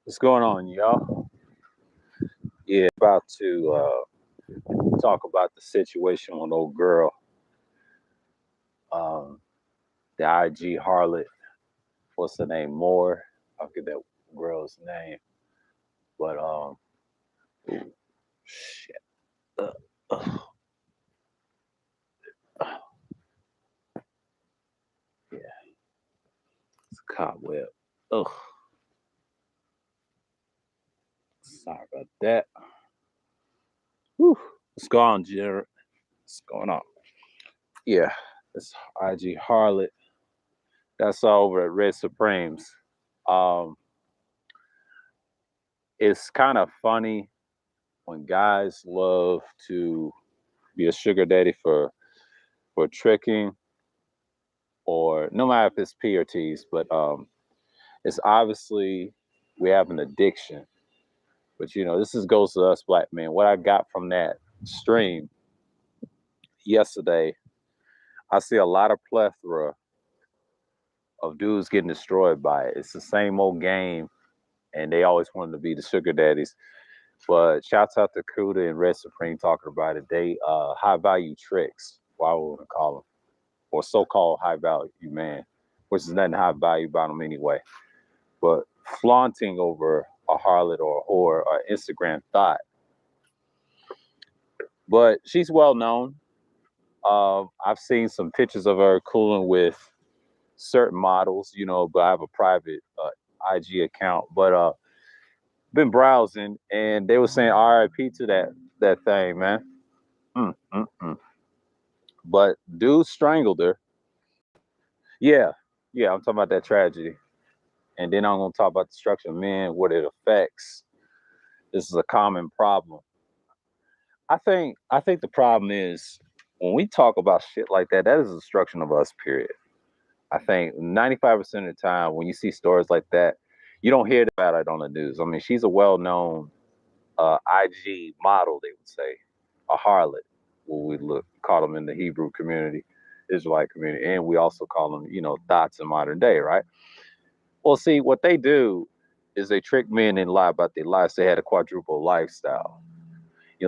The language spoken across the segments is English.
What's going on, y'all? Yeah, about to talk about the situation with old girl, um, the IG harlot. What's the name? Morr. I'll get that girl's name. But ooh, shit. Uh, uh, uh, yeah, it's a cobweb. Ugh, sorry about that. Whew. What's going on, Jared? What's going on? Yeah, it's IG harlot. That's over at Red Supremes. Um, it's kind of funny when guys love to be a sugar daddy for tricking, or no matter if it's P or T's, but it's obviously we have an addiction. But this is goes to us black men. What I got from that stream yesterday, I see a lot of plethora of dudes getting destroyed by it. It's the same old game, and they always wanted to be the sugar daddies. But shouts out to Kuda and Red Supreme talking about it. They high value tricks, why we want to call them, or so-called high value man, which is nothing high value about them anyway. But flaunting over a harlot or Instagram thought. But she's well known. I've seen some pictures of her cooling with certain models, but I have a private IG account. But been browsing, and they were saying RIP to that thing, man. Mm, mm, mm. But dude strangled her. Yeah, yeah, I'm talking about that tragedy. And then I'm gonna talk about destruction of men, what it affects. This is a common problem. I think the problem is when we talk about shit like that, that is a destruction of us, period. I think 95% of the time when you see stories like that, you don't hear about it on the news. I mean, she's a well-known IG model, they would say, a harlot, what we call them in the Hebrew community, Israelite community, and we also call them, thoughts in modern day, right? Well, see, what they do is they trick men and lie about their lives. They had a quadruple lifestyle.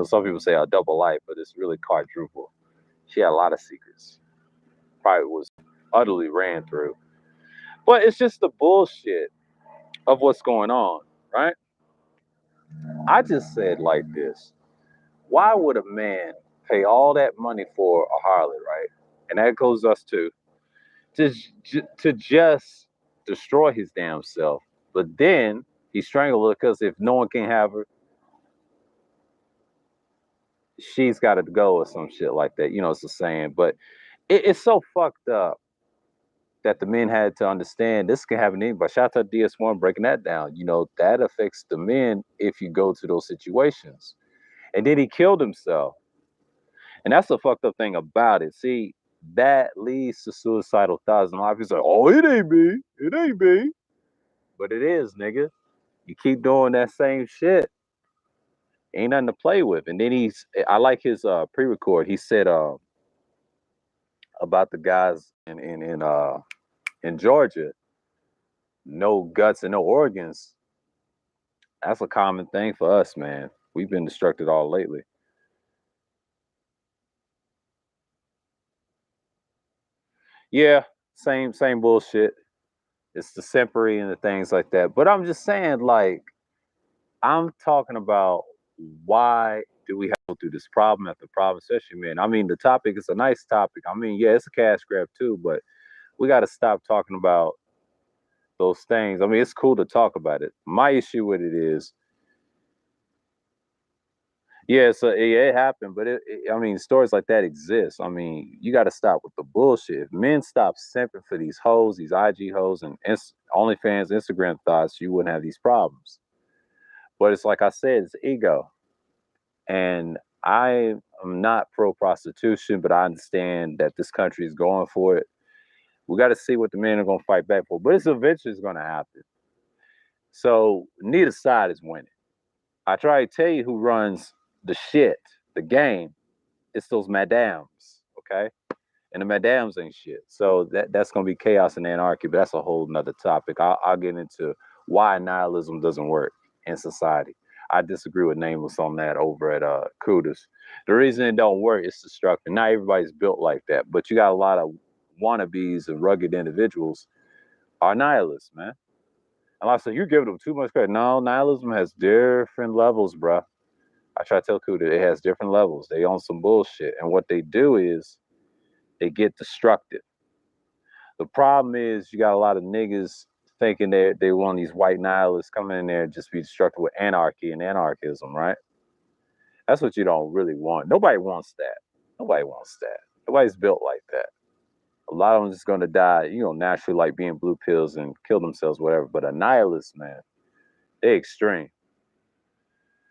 Some people say a double life, but it's really quadruple. She had a lot of secrets. Probably was utterly ran through. But it's just the bullshit of what's going on, right? I just said like this. Why would a man pay all that money for a harlot, right? And that goes us to to just destroy his damn self. But then he strangled her because if no one can have her, she's got to go or some shit like that. It's a saying, but it's so fucked up that the men had to understand this can happen to anybody. Shout out to DS1 breaking that down. That affects the men if you go to those situations. And then he killed himself. And that's the fucked up thing about it. See, that leads to suicidal thoughts. And a lot of people say, oh, it ain't me. It ain't me. But it is, nigga. You keep doing that same shit. Ain't nothing to play with. And then I like his pre-record. He said about the guys in Georgia, no guts and no organs. That's a common thing for us, man. We've been destructed all lately. Yeah, same bullshit. It's the simpery and the things like that. But I'm just saying, like, I'm talking about why do we have to go through this problem after problem, especially men. I mean, the topic is a nice topic. I mean, yeah, it's a cash grab too, but we got to stop talking about those things. I mean, it's cool to talk about it. My issue with it is, yeah, so yeah, it happened, but I mean, stories like that exist. I mean, you got to stop with the bullshit. If men stop simping for these hoes, these IG hoes, and OnlyFans, Instagram thoughts, you wouldn't have these problems. But it's like I said, it's ego. And I am not pro prostitution, but I understand that this country is going for it. We got to see what the men are going to fight back for, but it's eventually going to happen. So neither side is winning. I try to tell you who runs the shit, the game. It's those madams, okay? And the madams ain't shit. So that's going to be chaos and anarchy, but that's a whole nother topic. I'll get into why nihilism doesn't work in society. I disagree with Nameless on that over at Kudos. The reason it don't work is destructive. Not everybody's built like that, but you got a lot of wannabes and rugged individuals are nihilists, man. And like I said, you're giving them too much credit. No, nihilism has different levels, bro. I try to tell Kudos it has different levels. They own some bullshit, and what they do is they get destructive. The problem is you got a lot of niggas thinking they want these white nihilists coming in there and just be destructive with anarchy and anarchism, right? That's what you don't really want. Nobody wants that. Nobody wants that. Nobody's built like that. A lot of them just gonna die, naturally, like being blue pills and kill themselves, whatever. But a nihilist, man, they extreme.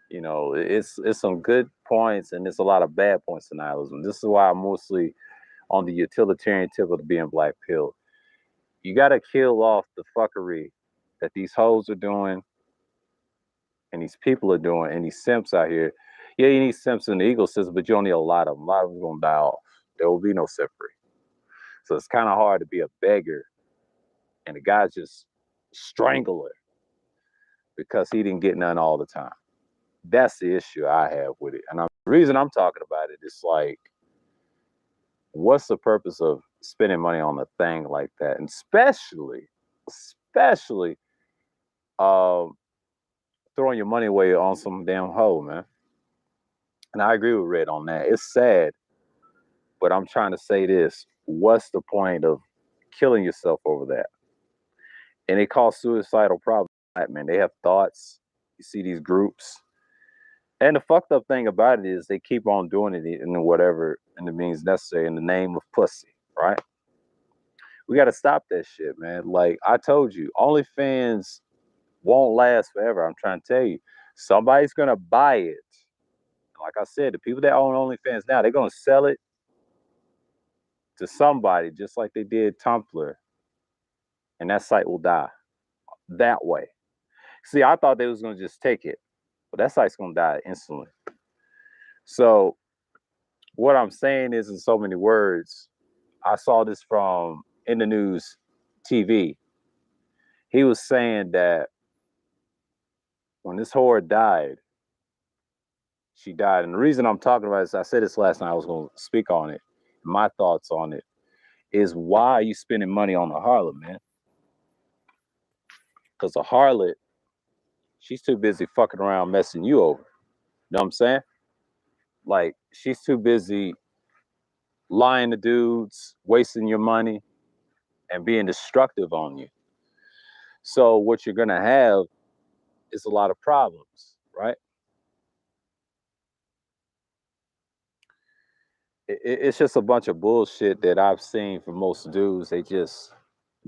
It's some good points and it's a lot of bad points to nihilism. This is why I'm mostly on the utilitarian tip of the being black pill. You gotta kill off the fuckery that these hoes are doing and these people are doing and these simps out here. Yeah, you need simps in the ecosystem, but you don't need a lot of them. A lot of them gonna die off. There will be no simpery. So it's kind of hard to be a beggar and the guy just strangle her because he didn't get none all the time. That's the issue I have with it. And the reason I'm talking about it is like, what's the purpose of spending money on a thing like that? And especially throwing your money away on some damn hoe, man. And I agree with Red on that. It's sad, but I'm trying to say this. What's the point of killing yourself over that? And they call suicidal problems, man. They have thoughts. You see these groups. And the fucked up thing about it is they keep on doing it in whatever and the means necessary in the name of pussy, right? We got to stop that shit, man. Like I told you, OnlyFans won't last forever. I'm trying to tell you, somebody's gonna buy it. Like I said, the people that own OnlyFans now, they're gonna sell it to somebody, just like they did Tumblr, and that site will die that way. See, I thought they was gonna just take it, but that site's gonna die instantly. So, what I'm saying is, in so many words, I saw this from In the News TV. He was saying that when this whore died, she died. And the reason I'm talking about this, I said this last night, I was going to speak on it. My thoughts on it is, why are you spending money on a harlot, man? Because a harlot, she's too busy fucking around messing you over. You know what I'm saying? Like, she's too busy lying to dudes, wasting your money, and being destructive on you. So what you're going to have is a lot of problems, right? It's just a bunch of bullshit that I've seen from most dudes. They just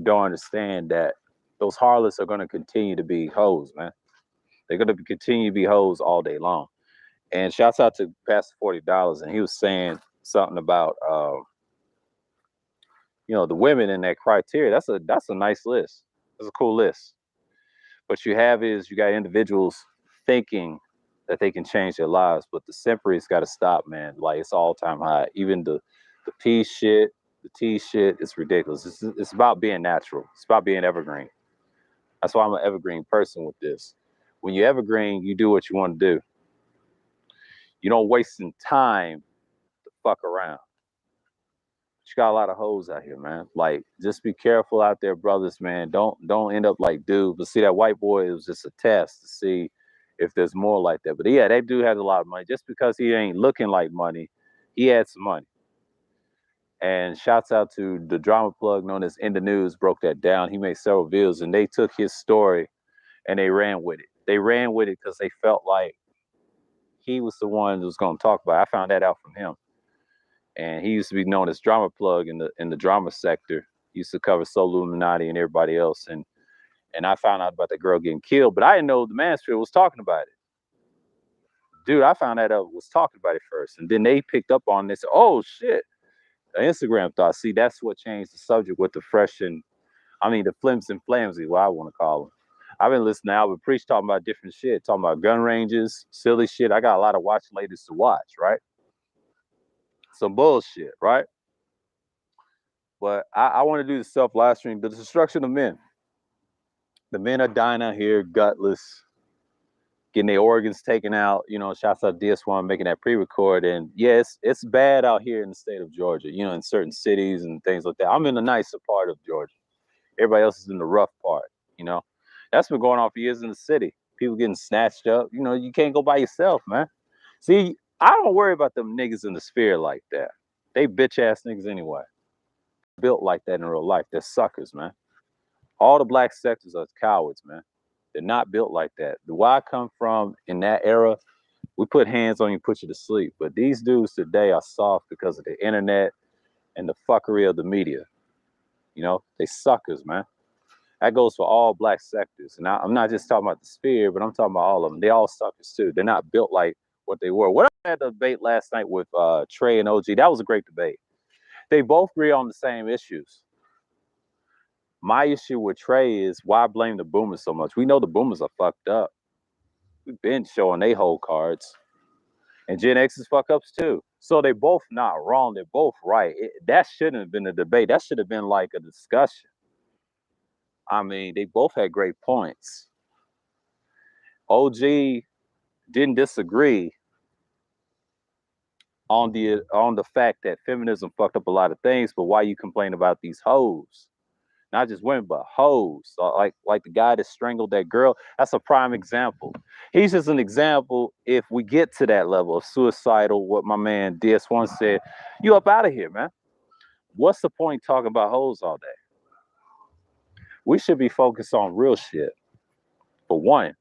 don't understand that those harlots are going to continue to be hoes, man. They're going to continue to be hoes all day long. And shouts out to Pastor $40, and he was saying something about, the women in that criteria. That's a nice list. That's a cool list. What you have is you got individuals thinking that they can change their lives, but the simpery's got to stop, man. Like, it's all time high. Even the P shit, the T shit, it's ridiculous. It's about being natural. It's about being evergreen. That's why I'm an evergreen person with this. When you're evergreen, you do what you want to do. You don't waste time to fuck around. But you got a lot of hoes out here, man. Like, just be careful out there, brothers, man. Don't end up like dude. But see, that white boy, it was just a test to see if there's more like that. But yeah, that dude has a lot of money. Just because he ain't looking like money, he had some money. And shouts out to the drama plug known as In the News, broke that down. He made several videos, and they took his story and they ran with it. They ran with it because they felt like he was the one who was going to talk about it. I found that out from him. And he used to be known as drama plug in the drama sector. He used to cover Soul Illuminati and everybody else. And I found out about that girl getting killed, but I didn't know the Mansfield was talking about it. Dude, I found that out was talking about it first. And then they picked up on this. Oh shit. Instagram thought, see, that's what changed the subject with the the flims and flamsy, what I want to call them. I've been listening to Albert Preach talking about different shit, talking about gun ranges, silly shit. I got a lot of watch ladies to watch, right? Some bullshit, right? But I want to do the self live stream, The Destruction of Men. The men are dying out here, gutless, getting their organs taken out. You know, shouts out DS1 making that pre-record. And yeah, it's bad out here in the state of Georgia, you know, in certain cities and things like that. I'm in the nicer part of Georgia. Everybody else is in the rough part, you know. That's been going on for years in the city. People getting snatched up. You know, you can't go by yourself, man. See, I don't worry about them niggas in the sphere like that. They bitch ass niggas anyway. Built like that in real life. They're suckers, man. All the black sectors are cowards, man. They're not built like that. Where I come from in that era, we put hands on you, put you to sleep. But these dudes today are soft because of the internet and the fuckery of the media. You know, they suckers, man. That goes for all black sectors. And I'm not just talking about the sphere, but I'm talking about all of them. They all suckers too. They're not built like what they were. What I had a debate last night with Trey and OG. That was a great debate. They both agree on the same issues. My issue with Trey is why blame the boomers so much? We know the boomers are fucked up. We've been showing they whole cards. And Gen X is fuck ups too. So they both not wrong. They're both right. That shouldn't have been a debate. That should have been like a discussion. I mean, they both had great points. OG didn't disagree on the fact that feminism fucked up a lot of things, but why you complain about these hoes? Not just women, but hoes. Like the guy that strangled that girl. That's a prime example. He's just an example. If we get to that level of suicidal, what my man DS1 said, you up out of here, man. What's the point talking about hoes all day? We should be focused on real shit. For one,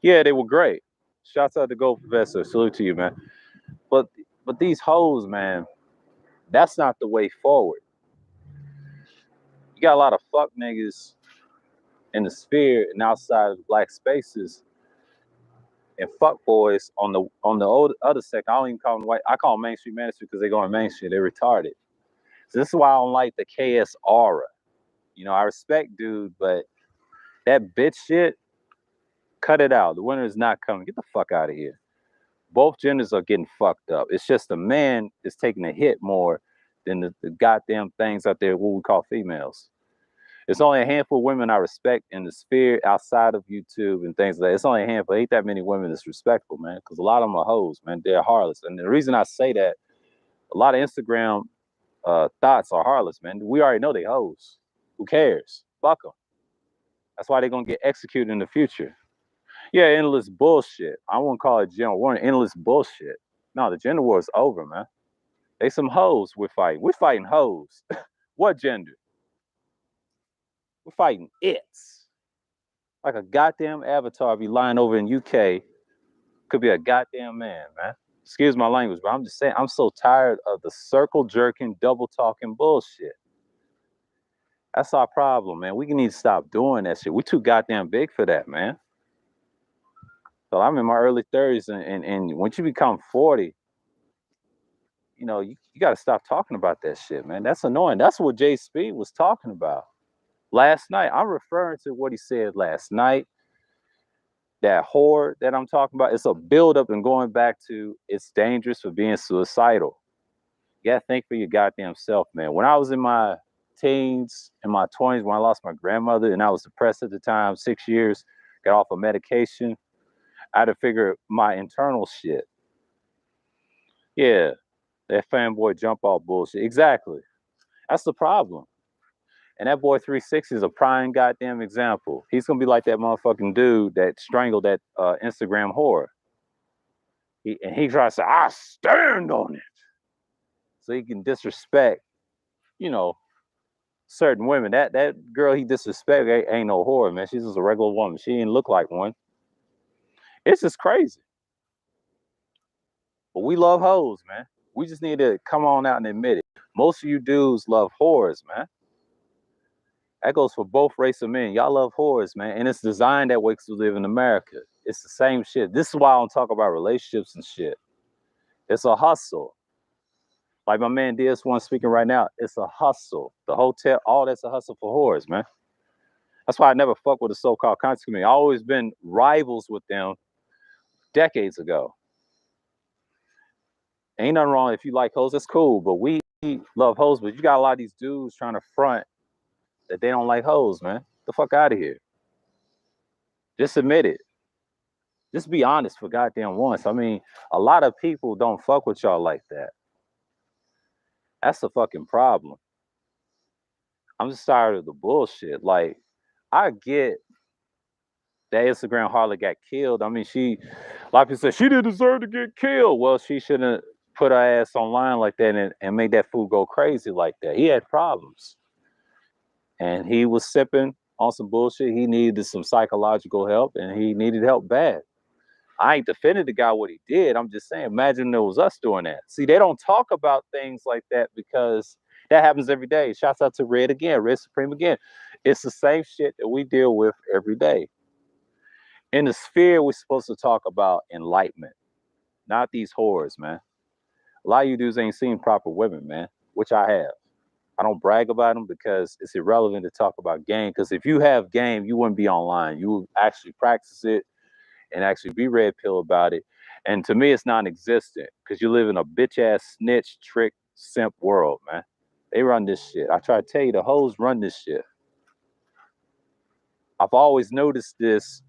yeah, they were great. Shouts out to Gold Professor. Salute to you, man. But these hoes, man, that's not the way forward. You got a lot of fuck niggas in the sphere and outside of the black spaces and fuck boys on the other sector. I don't even call them white. I call them mainstream ministry because they're going mainstream. They're retarded. So this is why I don't like the KS aura. You know, I respect dude, but that bitch shit, cut it out. The winter is not coming. Get the fuck out of here. Both genders are getting fucked up. It's just the man is taking a hit more than the goddamn things out there, what we call females. It's only a handful of women I respect in the sphere outside of YouTube and things like that. It's only a handful. Ain't that many women that's respectful, man, because a lot of them are hoes, man. They're harlots. And the reason I say that, a lot of Instagram thoughts are harlots, man. We already know they hoes. Who cares? Fuck them. That's why they're going to get executed in the future. Yeah, endless bullshit. I won't call it gender war. Endless bullshit. No, the gender war is over, man. They some hoes we're fighting. We're fighting hoes. What gender? We're fighting it's. Like a goddamn avatar be lying over in UK. Could be a goddamn man, man. Excuse my language, but I'm just saying, I'm so tired of the circle jerking, double talking bullshit. That's our problem, man. We need to stop doing that shit. We're too goddamn big for that, man. So I'm in my early 30s, and once you become 40, you know, you got to stop talking about that shit, man. That's annoying. That's what Jay Speed was talking about last night. I'm referring to what he said last night. That whore that I'm talking about, it's a buildup and going back to it's dangerous for being suicidal. You got to think for your goddamn self, man. When I was in my teens, in my 20s, when I lost my grandmother and I was depressed at the time, 6 years, got off of medication, I had to figure my internal shit. Yeah, that fanboy jump off bullshit. Exactly. That's the problem. And that boy 360 is a prime goddamn example. He's gonna be like that motherfucking dude that strangled that Instagram whore. He tries to say, I stand on it. So he can disrespect, you know, certain women. That girl he disrespect ain't no whore, man. She's just a regular woman. She didn't look like one. It's just crazy. But we love hoes, man. We just need to come on out and admit it. Most of you dudes love whores, man. That goes for both race of men. Y'all love whores, man. And it's designed that way to live in America. It's the same shit. This is why I don't talk about relationships and shit. It's a hustle. Like my man DS1 speaking right now, it's a hustle. The hotel, all that's a hustle for whores, man. That's why I never fuck with the so-called conscious community. I've always been rivals with them decades ago. Ain't nothing wrong if you like hoes, that's cool. But we love hoes, but you got a lot of these dudes trying to front that they don't like hoes, man. The fuck out of here. Just admit it. Just be honest for goddamn once. I mean, a lot of people don't fuck with y'all like that. That's the fucking problem. I'm just tired of the bullshit. Like, I get that Instagram harlot got killed. I mean, a lot of people say she didn't deserve to get killed. Well, she shouldn't put her ass online like that and make that fool go crazy like that. He had problems. And he was sipping on some bullshit. He needed some psychological help, and he needed help bad. I ain't defending the guy what he did. I'm just saying, imagine it was us doing that. See, they don't talk about things like that because that happens every day. Shouts out to Red again, Red Supreme again. It's the same shit that we deal with every day. In the sphere, we're supposed to talk about enlightenment, not these whores, man. A lot of you dudes ain't seen proper women, man, which I have. I don't brag about them because it's irrelevant to talk about game. Because if you have game, you wouldn't be online. You would actually practice it and actually be red pill about it. And to me, it's non-existent because you live in a bitch ass snitch, trick, simp world, man. They run this shit. I try to tell you, the hoes run this shit. I've always noticed this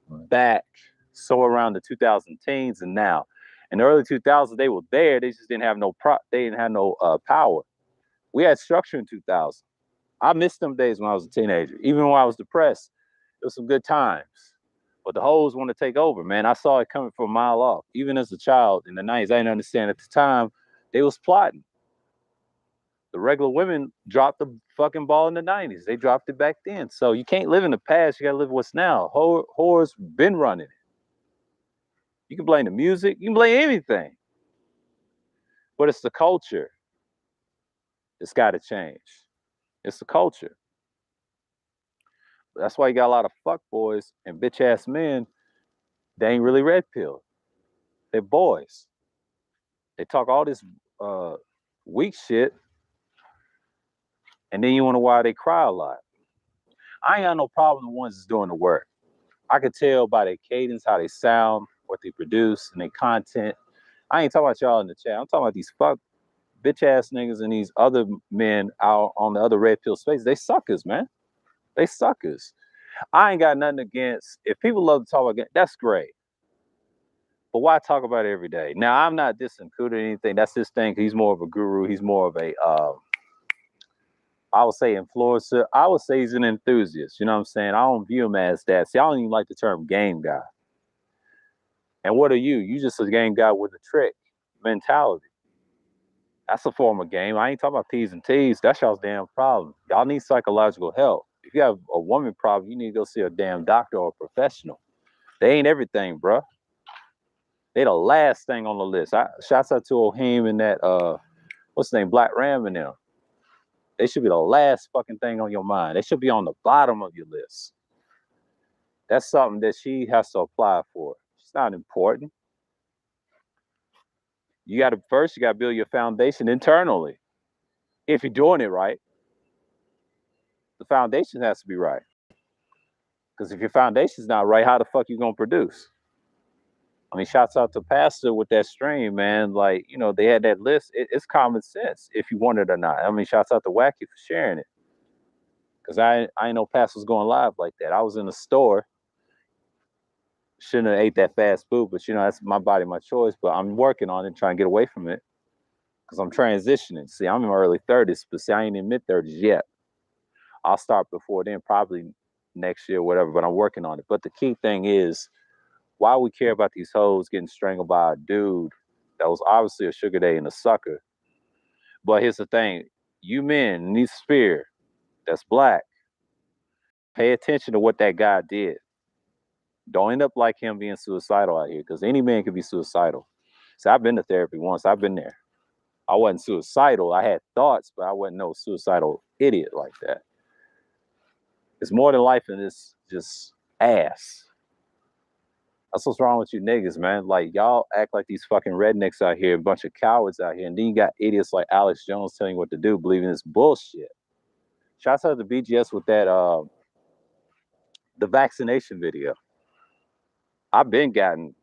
back so around the 2010s and now. In the early 2000s, they were there. They just didn't have no they didn't have no power. We had structure in 2000. I missed them days when I was a teenager. Even when I was depressed, it was some good times. But the hoes want to take over, man. I saw it coming from a mile off. Even as a child in the 90s, I didn't understand at the time they was plotting. The regular women dropped the fucking ball in the 90s. They dropped it back then. So you can't live in the past. You got to live what's now. Whores been running it. You can blame the music. You can blame anything. But it's the culture. It's got to change. It's the culture. That's why you got a lot of fuck boys and bitch ass men. They ain't really red pill. They're boys. They talk all this weak shit, and then you wonder why they cry a lot. I ain't got no problem with the ones that's doing the work. I could tell by their cadence, how they sound, what they produce, and their content. I ain't talking about y'all in the chat. I'm talking about these fuck bitch ass niggas and these other men out on the other red pill space. They suckers, man. They suckers. I ain't got nothing against. If people love to talk about, that's great. But why talk about it every day? Now, I'm not dissing Kuda or anything. That's his thing. He's more of a guru. He's more of a, I would say, influencer. I would say he's an enthusiast. You know what I'm saying? I don't view him as that. See, I don't even like the term game guy. And what are you? You just a game guy with a trick mentality. That's a form of game. I ain't talking about P's and T's. That's y'all's damn problem. Y'all need psychological help. If you have a woman problem, you need to go see a damn doctor or a professional. They ain't everything, bruh. They the last thing on the list. Shouts out to Ohim and that what's the name, Black Ram and them. They should be the last fucking thing on your mind. They should be on the bottom of your list. That's something that she has to apply for. It's not important. You got to build your foundation internally. If you're doing it right, the foundation has to be right. Because if your foundation's not right, how the fuck you gonna produce? I mean, shouts out to Pastor with that stream, man. Like, you know, they had that list. It's common sense if you want it or not. I mean, shouts out to Wacky for sharing it. Because I know Pastor was going live like that. I was in the store. Shouldn't have ate that fast food, but, you know, that's my body, my choice. But I'm working on it, trying to get away from it. Because I'm transitioning. See, I'm in my early 30s, but see, I ain't in mid-30s yet. I'll start before then, probably next year, whatever, but I'm working on it. But the key thing is, why we care about these hoes getting strangled by a dude that was obviously a sugar daddy and a sucker. But here's the thing, you men in this sphere that's black, pay attention to what that guy did. Don't end up like him being suicidal out here, because any man can be suicidal. So I've been to therapy once. I've been there. I wasn't suicidal. I had thoughts, but I wasn't no suicidal idiot like that. It's more than life in this just ass. That's what's wrong with you niggas, man. Like, y'all act like these fucking rednecks out here, a bunch of cowards out here, and then you got idiots like Alex Jones telling you what to do, believing this bullshit. Shouts out to BGS with that, the vaccination video. I've been gotten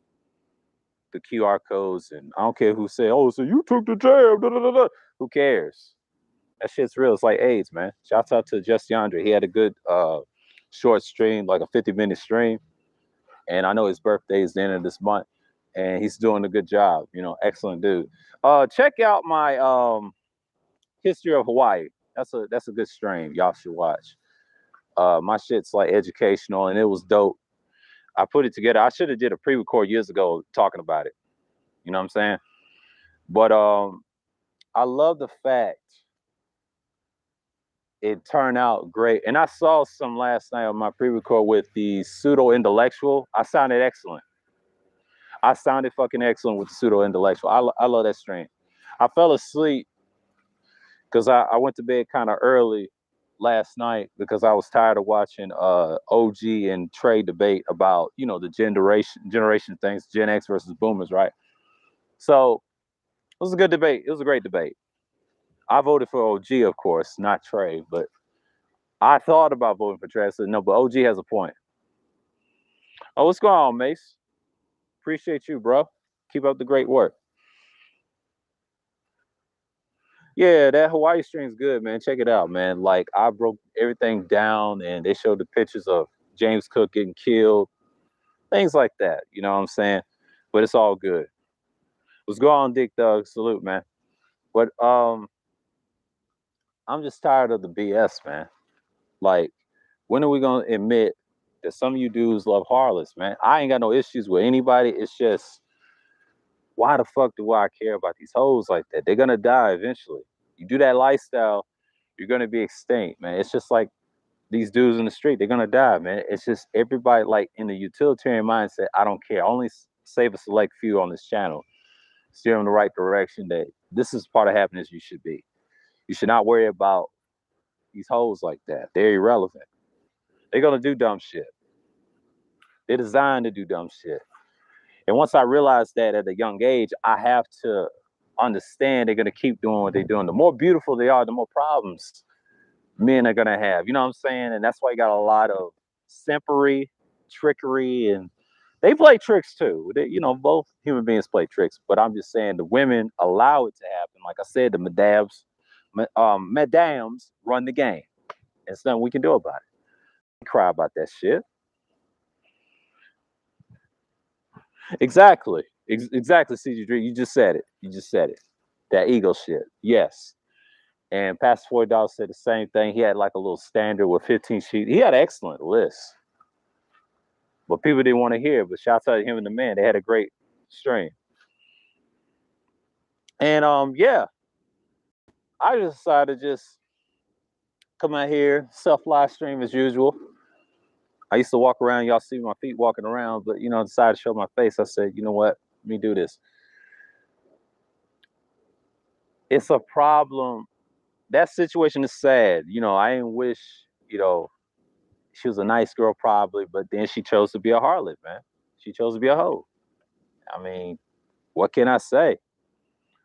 the QR codes, and I don't care who said, oh, so you took the jab, da, da, da, da. Who cares? That shit's real. It's like AIDS, man. Shouts out to Just Yandere. He had a good short stream, like a 50-minute stream. And I know his birthday is the end of this month. And he's doing a good job. You know, excellent dude. Check out my History of Hawaii. That's a good stream. Y'all should watch. My shit's like educational and it was dope. I put it together. I should have did a pre-record years ago talking about it. You know what I'm saying? But I love the fact it turned out great. And I saw some last night on my pre-record with the pseudo-intellectual. I sounded excellent. I sounded fucking excellent with the pseudo-intellectual. I love that stream. I fell asleep because I went to bed kind of early last night because I was tired of watching OG and Trey debate about, you know, the generation things, Gen X versus boomers, right? So it was a good debate. It was a great debate. I voted for OG, of course, not Trey, but I thought about voting for Trey. I said, no, but OG has a point. Oh, what's going on, Mace? Appreciate you, bro. Keep up the great work. Yeah, that Hawaii stream's good, man. Check it out, man. Like, I broke everything down and they showed the pictures of James Cook getting killed, things like that. You know what I'm saying? But it's all good. What's going on, Dick Doug? Salute, man. But I'm just tired of the BS, man. Like, when are we gonna admit that some of you dudes love harlots, man? I ain't got no issues with anybody. It's just, why the fuck do I care about these hoes like that? They're gonna die eventually. You do that lifestyle, you're gonna be extinct, man. It's just like these dudes in the street, they're gonna die, man. It's just everybody like in the utilitarian mindset. I don't care. I only save a select few on this channel, steer them in the right direction. That this is part of happiness you should be. You should not worry about these hoes like that. They're irrelevant. They're gonna do dumb shit. They're designed to do dumb shit. And once I realized that at a young age, I have to understand they're gonna keep doing what they're doing. The more beautiful they are, the more problems men are gonna have. You know what I'm saying? And that's why you got a lot of simpery, trickery, and they play tricks too. They, you know, both human beings play tricks. But I'm just saying the women allow it to happen. Like I said, the madams run the game. There's nothing we can do about it. We cry about that shit. Exactly. Exactly, CG3. You just said it. You just said it. That ego shit. Yes. And Pastor Floyd Dawes said the same thing. He had like a little standard with 15 sheets. He had an excellent list. But people didn't want to hear it. But shouts out to him and the man. They had a great stream. And yeah. I just decided to just come out here, self live stream as usual. I used to walk around, y'all see my feet walking around, but you know, decided to show my face. I said, you know what? Let me do this. It's a problem. That situation is sad. You know, I didn't wish, you know, she was a nice girl probably, but then she chose to be a harlot, man. She chose to be a hoe. I mean, what can I say?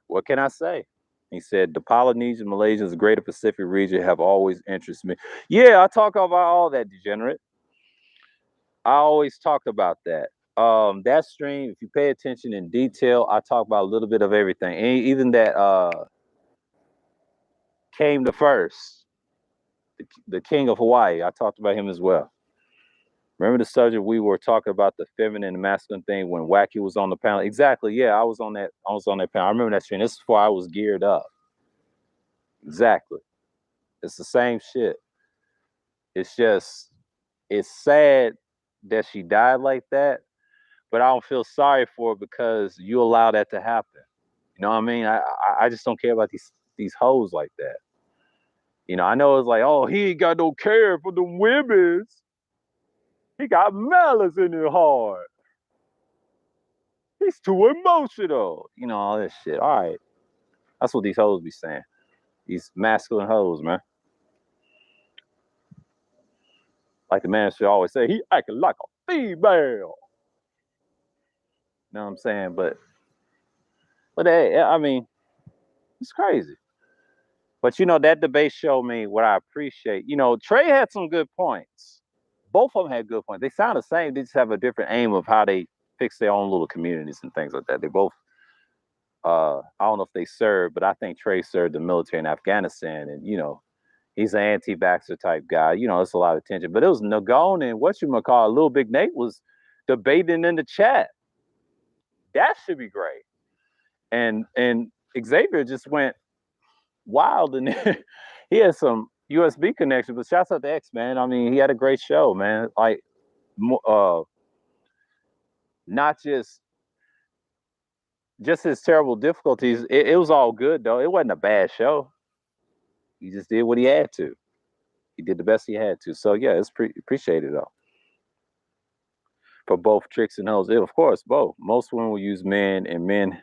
What can I say? He said, the Polynesian, Malaysians, the greater Pacific region have always interested me. Yeah, I talk about all that, degenerate. I always talk about that. That stream, if you pay attention in detail, I talk about a little bit of everything. And even that came the first, the king of Hawaii. I talked about him as well. Remember the subject we were talking about, the feminine and masculine thing when Wacky was on the panel? Exactly. Yeah, I was on that panel. I remember that stream. This is before I was geared up. Exactly. It's the same shit. It's just, it's sad that she died like that, but I don't feel sorry for her because you allow that to happen. You know what I mean? I just don't care about these hoes like that. You know, I know it's like, oh, he ain't got no care for the women. He got malice in his heart. He's too emotional. You know, all this shit. All right. That's what these hoes be saying. These masculine hoes, man. Like the man should always say, he acting like a female. You know what I'm saying? But hey, I mean, it's crazy. But you know, that debate showed me what I appreciate. You know, Trey had some good points. Both of them had good points. They sound the same. They just have a different aim of how they fix their own little communities and things like that. They both I don't know if they served, but I think Trey served the military in Afghanistan, and he's an anti-vaxxer type guy. It's a lot of tension. But it was Nagone and Little Big Nate was debating in the chat. That should be great. And Xavier just went wild, and he had some USB connection. But shouts out to X, man. I mean, he had a great show, man. Like, not just his terrible difficulties. It was all good though. It wasn't a bad show. He just did what he had to. He did the best he had to. So yeah, it's appreciated though. For both tricks and hoes, of course, both. Most women will use men, and men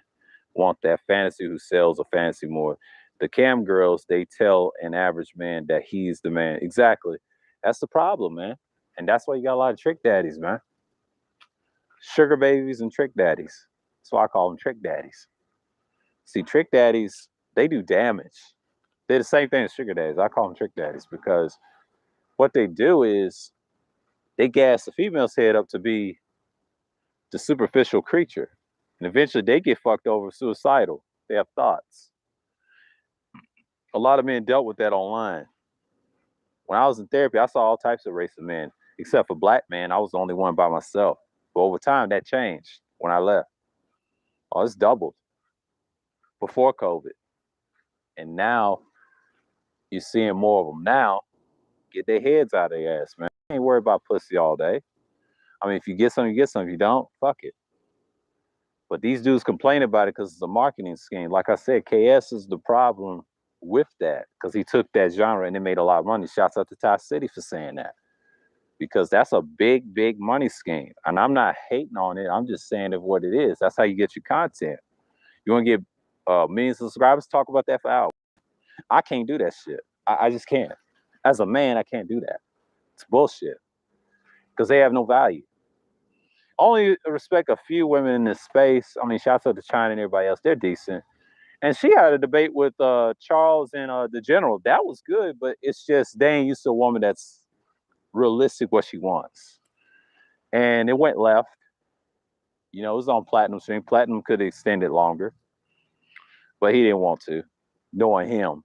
want that fantasy who sells a fantasy more. The cam girls, they tell an average man that he's the man. Exactly. That's the problem, man. And that's why you got a lot of trick daddies, man. Sugar babies and trick daddies. That's why I call them trick daddies. See, trick daddies, they do damage. They're the same thing as sugar daddies. I call them trick daddies because what they do is they gas the female's head up to be the superficial creature. And eventually they get fucked over, suicidal. They have thoughts. A lot of men dealt with that online. When I was in therapy, I saw all types of race of men, except for black men. I was the only one by myself. But over time, that changed when I left. Oh, it's doubled before COVID. And now you're seeing more of them now get their heads out of their ass, man. I ain't worried about pussy all day. I mean, if you get some, you get some. If you don't, fuck it. But these dudes complain about it because it's a marketing scheme. Like I said, KS is the problem with that because he took that genre and it made a lot of money. Shouts out to Ty City for saying that because that's a big, big money scheme. And I'm not hating on it. I'm just saying of what it is. That's how you get your content. You want to get millions of subscribers? Talk about that for hours. I can't do that shit. I just can't. As a man, I can't do that. It's bullshit because they have no value. Only respect a few women in this space. I mean, shouts out to China and everybody else. They're decent. And she had a debate with Charles and the general. That was good, but it's just they ain't used to a woman that's realistic what she wants. And it went left. It was on Platinum stream. Platinum could extend it longer, but he didn't want to. Knowing him,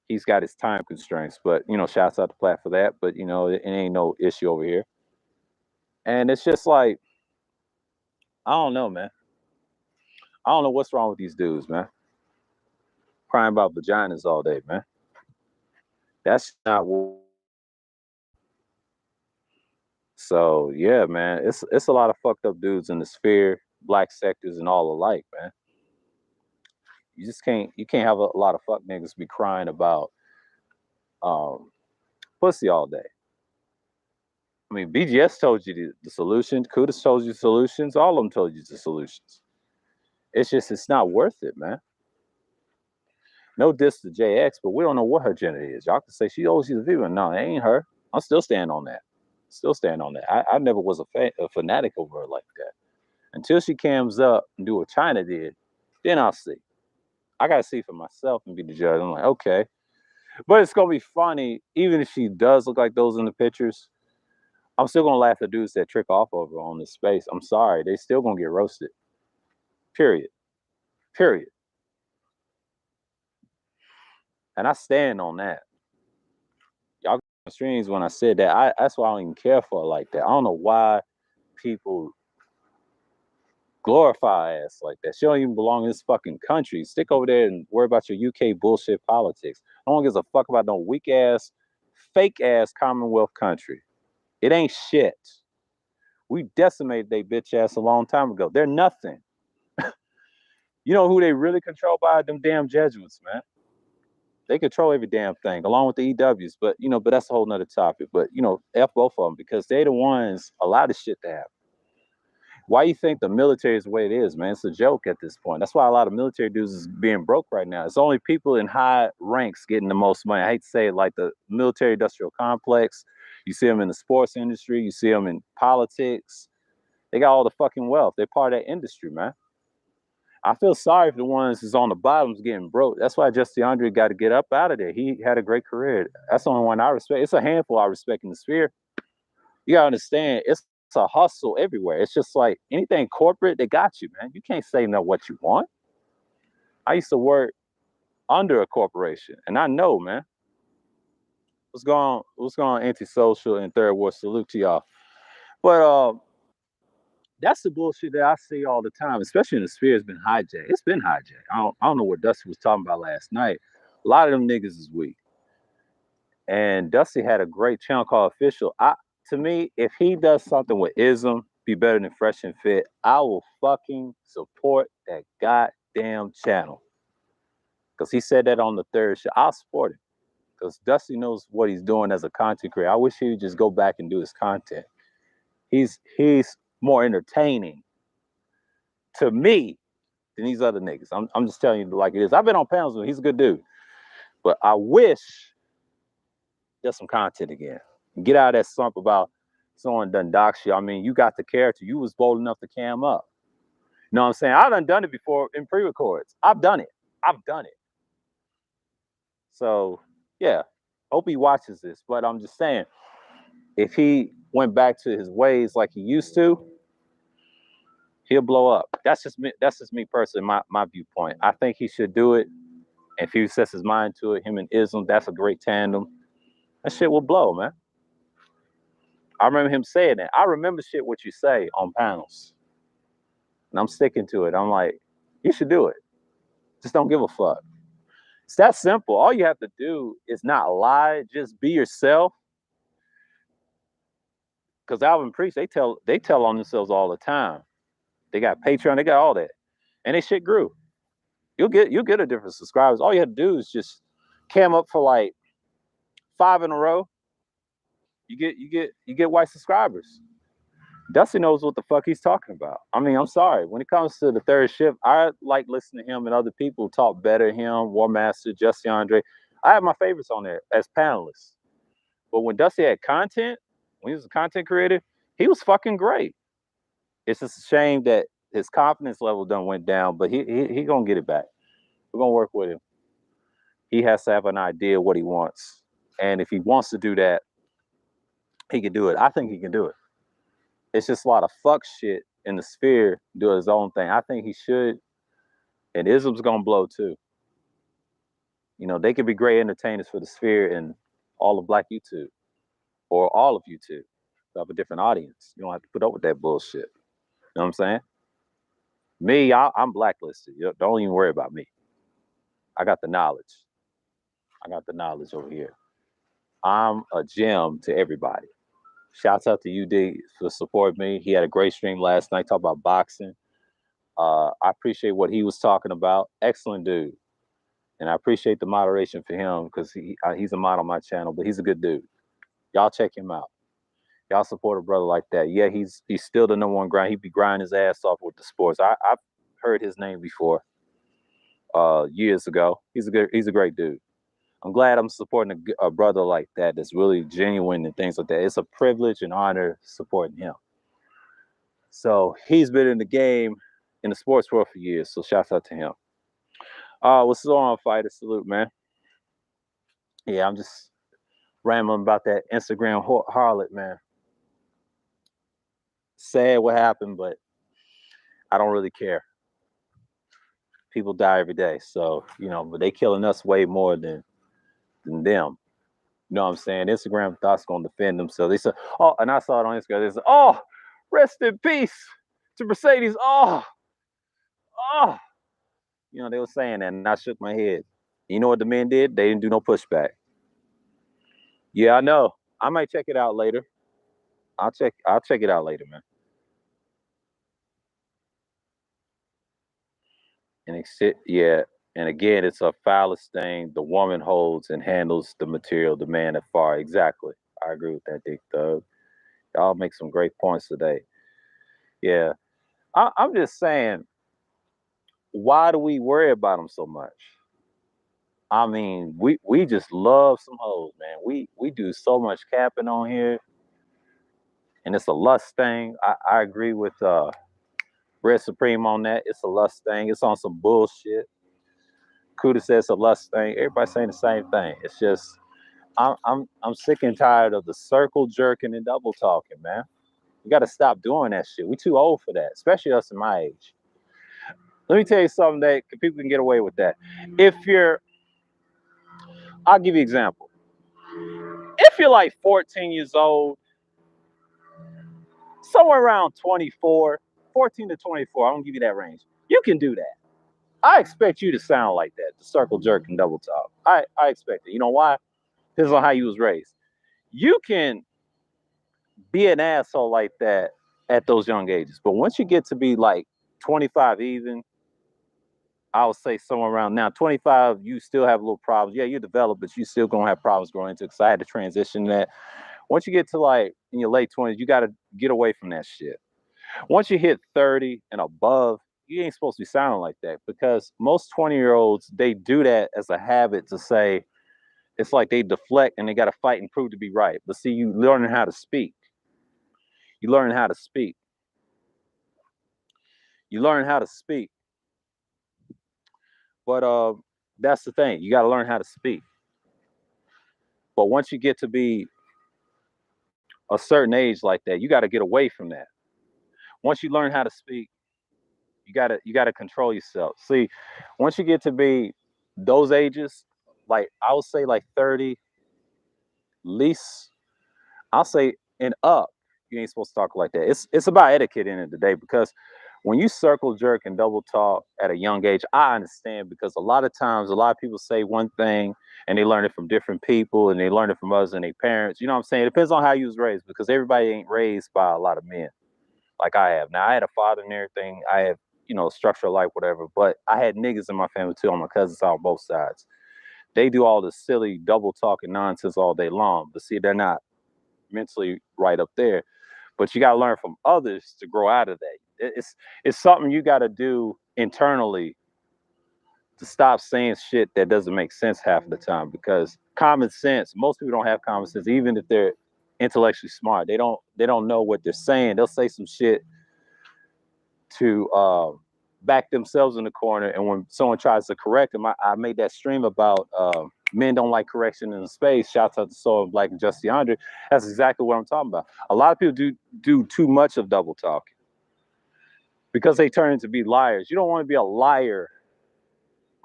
he's got his time constraints. But shouts out to Platt for that. But it ain't no issue over here. And it's just like, I don't know, man. I don't know what's wrong with these dudes, man. Crying about vaginas all day, man. That's not what. So yeah, man, it's a lot of fucked up dudes in the sphere, black sectors, and all alike, man. You can't have a lot of fuck niggas be crying about pussy all day. I mean, BGS told you the solution. Kudos told you solutions. All of them told you the solutions. It's not worth it, man. No diss to JX, but we don't know what her gender is. Y'all can say she's a female. No, it ain't her. I'm still standing on that. I never was a fanatic over her like that. Until she cams up and do what China did, then I'll see. I gotta see for myself and be the judge. I'm like, okay. But it's gonna be funny, even if she does look like those in the pictures. I'm still gonna laugh at dudes that trick off over on this space. I'm sorry, they still gonna get roasted. Period. And I stand on that. Y'all got streams when I said that. That's why I don't even care for it like that. I don't know why people glorify ass like that. She don't even belong in this fucking country. Stick over there and worry about your UK bullshit politics. No one gives a fuck about no weak ass, fake ass Commonwealth country. It ain't shit. We decimated they bitch ass a long time ago. They're nothing. You know who they really control by? Them damn Jesuits, man. They control every damn thing, along with the EWs. But that's a whole nother topic. But F both of them because they're the ones allow this shit to happen. Why you think the military is the way it is, man? It's a joke at this point. That's why a lot of military dudes is being broke right now. It's only people in high ranks getting the most money. I hate to say it, like the military industrial complex. You see them in the sports industry. You see them in politics. They got all the fucking wealth. They're part of that industry, man. I feel sorry for the ones who's on the bottoms getting broke. That's why Justin Andre got to get up out of there. He had a great career. That's the only one I respect. It's a handful I respect in the sphere. You gotta understand, it's a hustle everywhere. It's just like anything corporate, they got you, man. You can't say no what you want. I used to work under a corporation, and I know, man. What's going on, antisocial and third world? Salute to y'all. But that's the bullshit that I see all the time, especially in the sphere. It's been hijacked. It's been hijacked. I don't know what Dusty was talking about last night. A lot of them niggas is weak. And Dusty had a great channel called Official. To me, if he does something with Ism, be better than Fresh and Fit, I will fucking support that goddamn channel. Because he said that on the third show. I'll support him. Because Dusty knows what he's doing as a content creator. I wish he would just go back and do his content. He's more entertaining to me than these other niggas. I'm just telling you like it is. I've been on panels with him. He's a good dude. But I wish there's some content again. Get out of that slump about someone done dox you. I mean, you got the character. You was bold enough to cam up. You know what I'm saying? I've done it before in pre-records. I've done it. So, yeah. Hope he watches this. But I'm just saying, if he went back to his ways like he used to, he'll blow up. That's just me personally, my viewpoint. I think he should do it. If he sets his mind to it, him and Ism, that's a great tandem. That shit will blow, man. I remember him saying that. I remember shit what you say on panels. And I'm sticking to it. I'm like, you should do it. Just don't give a fuck. It's that simple. All you have to do is not lie. Just be yourself. Because Alvin Priest, they tell on themselves all the time. They got Patreon, they got all that. And they shit grew. You'll get a different subscribers. All you have to do is just cam up for like 5 in a row. You get white subscribers. Dusty knows what the fuck he's talking about. I mean, I'm sorry. When it comes to the third shift, I like listening to him and other people talk better. Him, War Master, Justin Andre. I have my favorites on there as panelists. But when Dusty had content, when he was a content creator, he was fucking great. It's just a shame that his confidence level done went down, but he gonna get it back. We're gonna work with him. He has to have an idea of what he wants. And if he wants to do that, he can do it. I think he can do it. It's just a lot of fuck shit in the sphere do his own thing. I think he should. And Ism's gonna blow too. You know, they could be great entertainers for the sphere and all of Black YouTube. Or all of YouTube. You have a different audience. You don't have to put up with that bullshit. You know what I'm saying? Me, I'm blacklisted. Don't even worry about me. I got the knowledge. I got the knowledge over here. I'm a gem to everybody. Shouts out to UD for supporting me. He had a great stream last night, talking about boxing. I appreciate what he was talking about. Excellent dude. And I appreciate the moderation for him because he's a mod on my channel, but he's a good dude. Y'all check him out. Y'all support a brother like that. Yeah, he's still the number one grind. He be grinding his ass off with the sports. I've heard his name before years ago. He's a great dude. I'm glad I'm supporting a brother like that that's really genuine and things like that. It's a privilege and honor supporting him. So he's been in the game in the sports world for years. So shouts out to him. What's on, fighter? Salute, man. Yeah, I'm just rambling about that Instagram harlot, man. Sad what happened, but I don't really care. People die every day, so but they killing us way more than them. You know what I'm saying? Instagram thoughts gonna defend themselves. They said, oh, and I saw it on Instagram. They said, oh, rest in peace to Mercedes. Oh. They were saying that, and I shook my head. You know what the men did? They didn't do no pushback. Yeah, I know. I might check it out later. I'll check it out later, man. And again, it's a foulest thing. The woman holds and handles the material, the man at far. Exactly. I agree with that, Dick Thug. Y'all make some great points today. Yeah. I'm just saying, why do we worry about them so much? I mean, we just love some hoes, man. We do so much capping on here. And it's a lust thing. I agree with Red Supreme on that. It's a lust thing. It's on some bullshit. Kuda says it's a lust thing. Everybody's saying the same thing. It's just I'm sick and tired of the circle jerking and double talking, man. You got to stop doing that shit. We too old for that, especially us in my age. Let me tell you something that people can get away with that. I'll give you an example. If you're like 14 years old, somewhere around 24, 14 to 24, I'm gonna give you that range. You can do that. I expect you to sound like that, the circle jerk and double talk. I expect it. You know why? Depends on how you was raised. You can be an asshole like that at those young ages. But once you get to be like 25 even, I would say somewhere around now, 25, you still have a little problems. Yeah, you develop, but you still gonna have problems growing into it, because I had to transition that. Once you get to like in your late 20s, you gotta get away from that shit. Once you hit 30 and above, you ain't supposed to be sounding like that, because most 20-year-olds, they do that as a habit to say, it's like they deflect and they gotta fight and prove to be right. But see, you learning how to speak. You learn how to speak. You learn how to speak. But that's the thing. You got to learn how to speak. But once you get to be a certain age like that, you got to get away from that. Once you learn how to speak, you got to control yourself. See, once you get to be those ages, like I would say like 30, least I'll say and up, you ain't supposed to talk like that. It's about etiquette in it today, because when you circle jerk and double talk at a young age, I understand, because a lot of times a lot of people say one thing and they learn it from different people and they learn it from us and their parents. You know what I'm saying? It depends on how you was raised, because everybody ain't raised by a lot of men like I have. Now I had a father and everything. I have, structure of life, whatever, but I had niggas in my family too, on my cousins on both sides. They do all the silly double talking nonsense all day long, but see, they're not mentally right up there. But you got to learn from others to grow out of that. It's something you got to do internally to stop saying shit that doesn't make sense half of the time, because common sense, most people don't have common sense. Even if they're intellectually smart, they don't know what they're saying. They'll say some shit to back themselves in the corner, and when someone tries to correct them, I made that stream about men don't like correction in space. Shouts out to Soul Black and Just DeAndre. That's exactly what I'm talking about. A lot of people do too much of double talking because they turn into be liars. You don't want to be a liar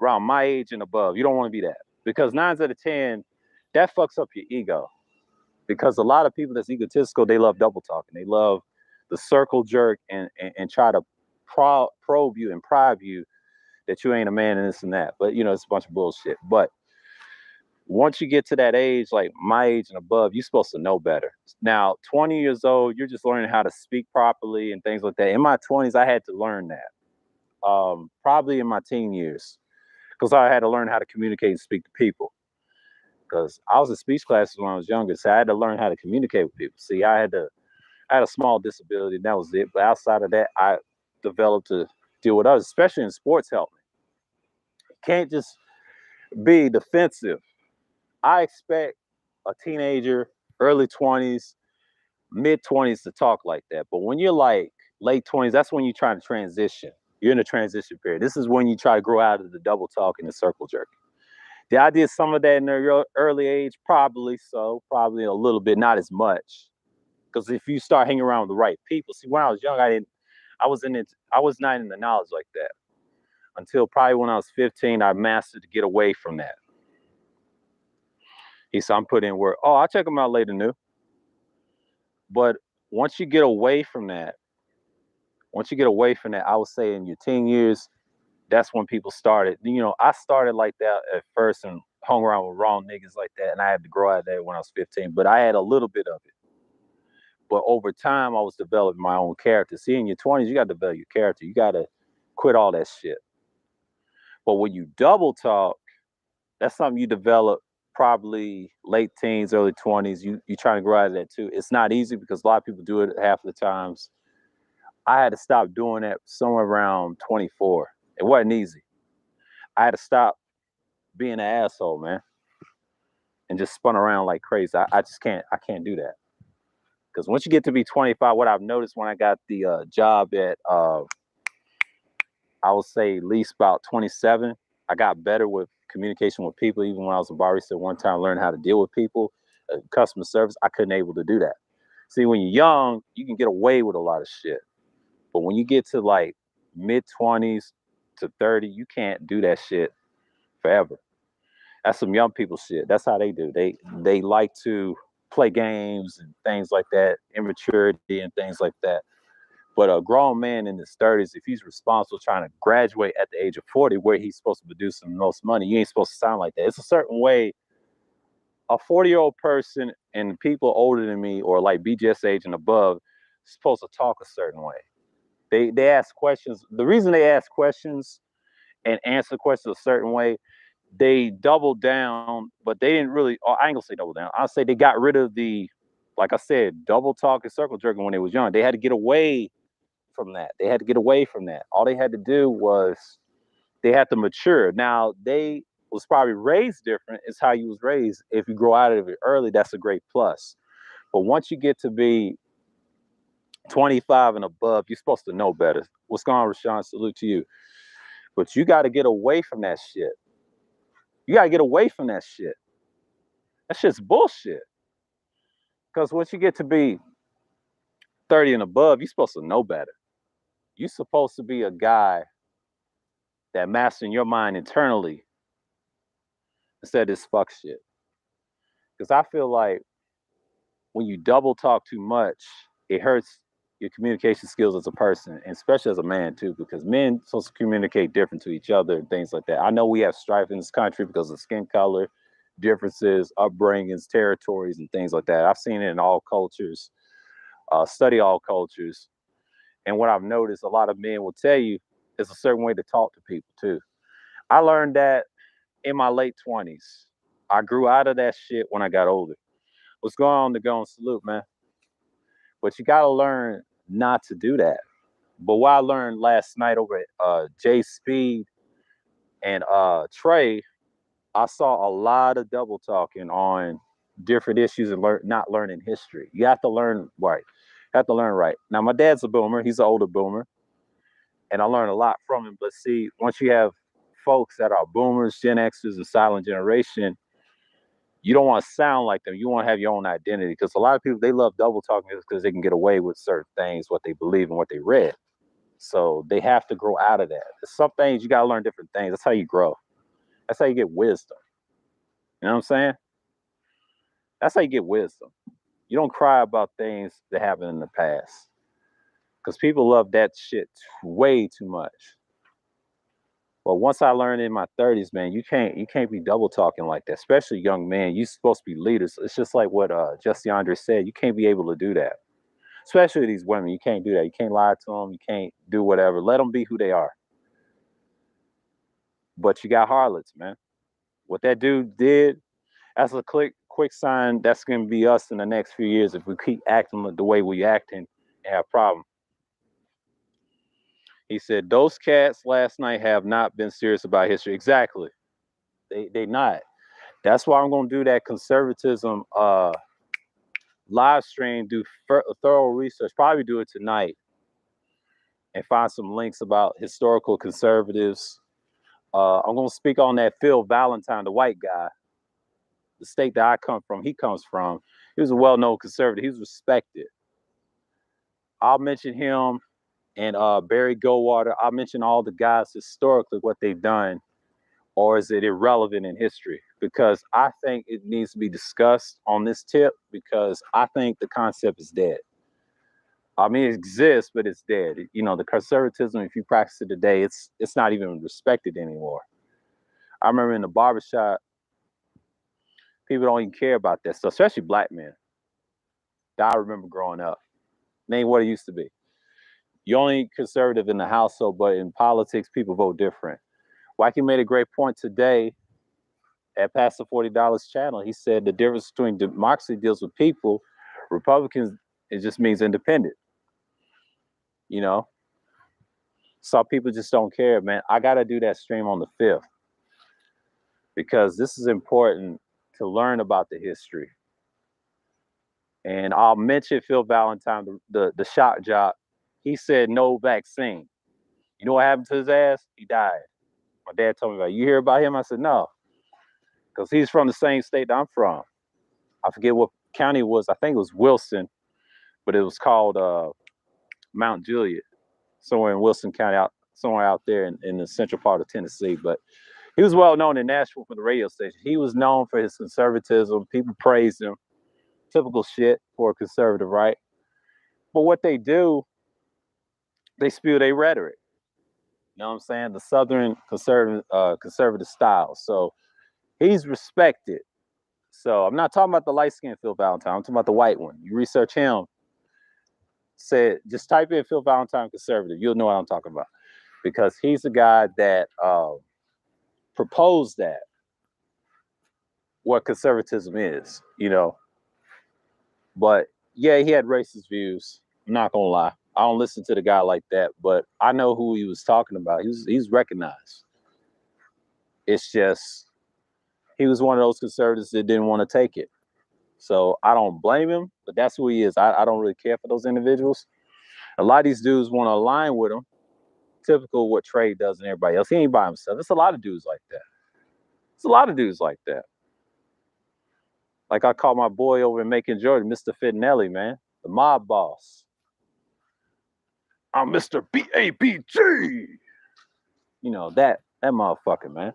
around my age and above. You don't want to be that, because 9 out of 10, that fucks up your ego. Because a lot of people that's egotistical, they love double talking. They love the circle jerk and try to probe you and prove you that you ain't a man and this and that. But it's a bunch of bullshit. But once you get to that age, like my age and above, you're supposed to know better. Now, 20 years old, you're just learning how to speak properly and things like that. In my 20s, I had to learn that. Probably in my teen years, because I had to learn how to communicate and speak to people. Because I was in speech classes when I was younger, so I had to learn how to communicate with people. See, I had a small disability, and that was it. But outside of that, I developed to deal with others, especially in sports help me. You can't just be defensive. I expect a teenager, early 20s, mid 20s to talk like that. But when you're like late 20s, that's when you're trying to transition. You're in a transition period. This is when you try to grow out of the double talk and the circle jerk. Did I did some of that in the early age? Probably so. Probably a little bit, not as much. Because if you start hanging around with the right people, see, when I was young, I was not in the knowledge like that until probably when I was 15. I mastered to get away from that. He said, I'm putting in work. Oh, I'll check them out later, new. But once you get away from that, I would say in your teen years, that's when people started. I started like that at first and hung around with wrong niggas like that, and I had to grow out of that when I was 15. But I had a little bit of it. But over time, I was developing my own character. See, in your 20s, you got to develop your character. You got to quit all that shit. But when you double talk, that's something you develop probably late teens, early 20s. You trying to grow out of that too. It's not easy because a lot of people do it half of the times. I had to stop doing that somewhere around 24. It wasn't easy. I had to stop being an asshole, man, and just spun around like crazy. I just can't. I can't do that. Because once you get to be 25, what I've noticed when I got the job at, I would say at least about 27, I got better with communication with people. Even when I was a barista one time, learned how to deal with people, customer service. I couldn't able to do that See, when you're young, you can get away with a lot of shit. But when you get to like mid-20s to 30, you can't do that shit forever. That's some young people shit. That's how they do. They like to play games and things like that, immaturity and things like that. But a grown man in his 30s, if he's responsible trying to graduate at the age of 40, where he's supposed to produce the most money, you ain't supposed to sound like that. It's a certain way. A 40-year-old person and people older than me or like BGS age and above supposed to talk a certain way. They ask questions. The reason they ask questions and answer questions a certain way, they doubled down, but they didn't really, I ain't gonna say double down. I'll say they got rid of the, like I said, double talk and circle jerking when they was young. They had to get away from that. They had to get away from that. All they had to do was they had to mature. Now they was probably raised different. It's how you was raised. If you grow out of it early, that's a great plus. But once you get to be 25 and above, you're supposed to know better. What's going on, Rashawn? Salute to you. But you got to get away from that shit. You got to get away from that shit. That shit's bullshit. Because once you get to be 30 and above, you're supposed to know better. You're supposed to be a guy that mastering your mind internally instead of this fuck shit. Because I feel like when you double talk too much, it hurts your communication skills as a person, and especially as a man too, because men supposed to communicate different to each other and things like that. I know we have strife in this country because of skin color, differences, upbringings, territories, and things like that. I've seen it in all cultures, study all cultures. And what I've noticed, a lot of men will tell you is a certain way to talk to people too. I learned that in my late 20s. I grew out of that shit when I got older. What's going on to go and salute, man? But you got to learn not to do that. But what I learned last night over at Jay Speed and Trey, I saw a lot of double talking on different issues and not learning history. You have to learn right. You have to learn right. Now, my dad's a boomer. He's an older boomer. And I learned a lot from him. But see, once you have folks that are boomers, Gen Xers, and silent generation, you don't want to sound like them. You want to have your own identity. Because a lot of people, they love double talking because they can get away with certain things, what they believe and what they read. So they have to grow out of that. There's some things you got to learn different things. That's how you grow. That's how you get wisdom. You know what I'm saying? That's how you get wisdom. You don't cry about things that happened in the past. Because people love that shit way too much. But once I learned in my 30s, man, you can't be double talking like that, especially young men. You're supposed to be leaders. It's just like what Justin Andre said. You can't be able to do that. Especially these women. You can't do that. You can't lie to them. You can't do whatever. Let them be who they are. But you got harlots, man. What that dude did, that's a quick sign that's going to be us in the next few years if we keep acting the way we acting and have problems. He said, those cats last night have not been serious about history. Exactly. They not. That's why I'm going to do that conservatism live stream, do thorough research, probably do it tonight, and find some links about historical conservatives. I'm going to speak on that Phil Valentine, the white guy, the state that I come from, he comes from. He was a well-known conservative. He was respected. I'll mention him and Barry Goldwater. I'll mention all the guys historically, what they've done, or is it irrelevant in history? Because I think it needs to be discussed on this tip because I think the concept is dead. I mean, it exists, but it's dead. You know, the conservatism, if you practice it today, it's not even respected anymore. I remember in the barbershop, people don't even care about that stuff, especially black men. That I remember growing up. Ain't what it used to be. You're only conservative in the household, but in politics, people vote different. Wacky made a great point today at Pastor $40 channel. He said the difference between democracy deals with people, Republicans, it just means independent. You know? Some people just don't care, man. I got to do that stream on the 5th because this is important to learn about the history. And I'll mention Phil Valentine, the shock jock. He said no vaccine. You know what happened to his ass? He died. My dad told me about it. You hear about him? I said, no. Because he's from the same state that I'm from. I forget what county it was. I think it was Wilson. but it was called Mount Juliet, somewhere in Wilson County, somewhere out there in the central part of Tennessee. But he was well known in Nashville for the radio station. He was known for his conservatism. People praised him. Typical shit for a conservative, right? But what they do, they spew their rhetoric. You know what I'm saying? The Southern conservative style. So he's respected. So I'm not talking about the light-skinned Phil Valentine. I'm talking about the white one. You research him. Said, just type in Phil Valentine conservative. You'll know what I'm talking about. Because he's the guy that proposed that, what conservatism is, you know. But yeah, he had racist views. I'm not gonna lie. I don't listen to the guy like that, but I know who he was talking about. He's recognized. It's just he was one of those conservatives that didn't want to take it. So I don't blame him, but that's who he is. I don't really care for those individuals. A lot of these dudes want to align with him. Typical what Trey does and everybody else. He ain't by himself. There's a lot of dudes like that. There's a lot of dudes like that. Like I call my boy over in Macon, Georgia, Mr. Fittinelli, man, the mob boss. I'm Mr. BABG. You know, that motherfucker, man.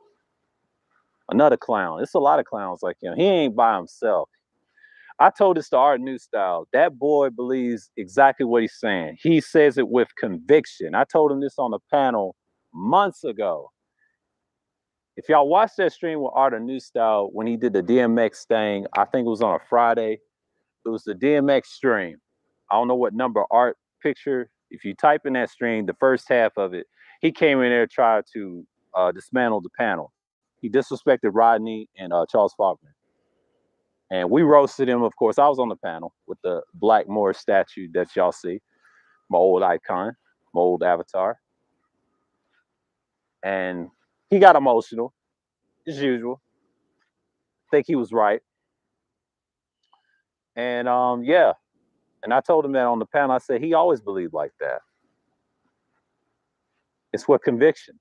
Another clown. It's a lot of clowns like him. He ain't by himself. I told this to Art New Style. That boy believes exactly what he's saying. He says it with conviction. I told him this on the panel months ago. If y'all watched that stream with Art New Style when he did the DMX thing, I think it was on a Friday. It was the DMX stream. I don't know what number Art picture. If you type in that stream, the first half of it, he came in there and tried to dismantle the panel. He disrespected Rodney and Charles Faulkner. And we roasted him, of course. I was on the panel with the Black Morr statue that y'all see, my old icon, my old avatar. And he got emotional, as usual. I think he was right. And yeah. And I told him that on the panel. I said, he always believed like that. It's what conviction.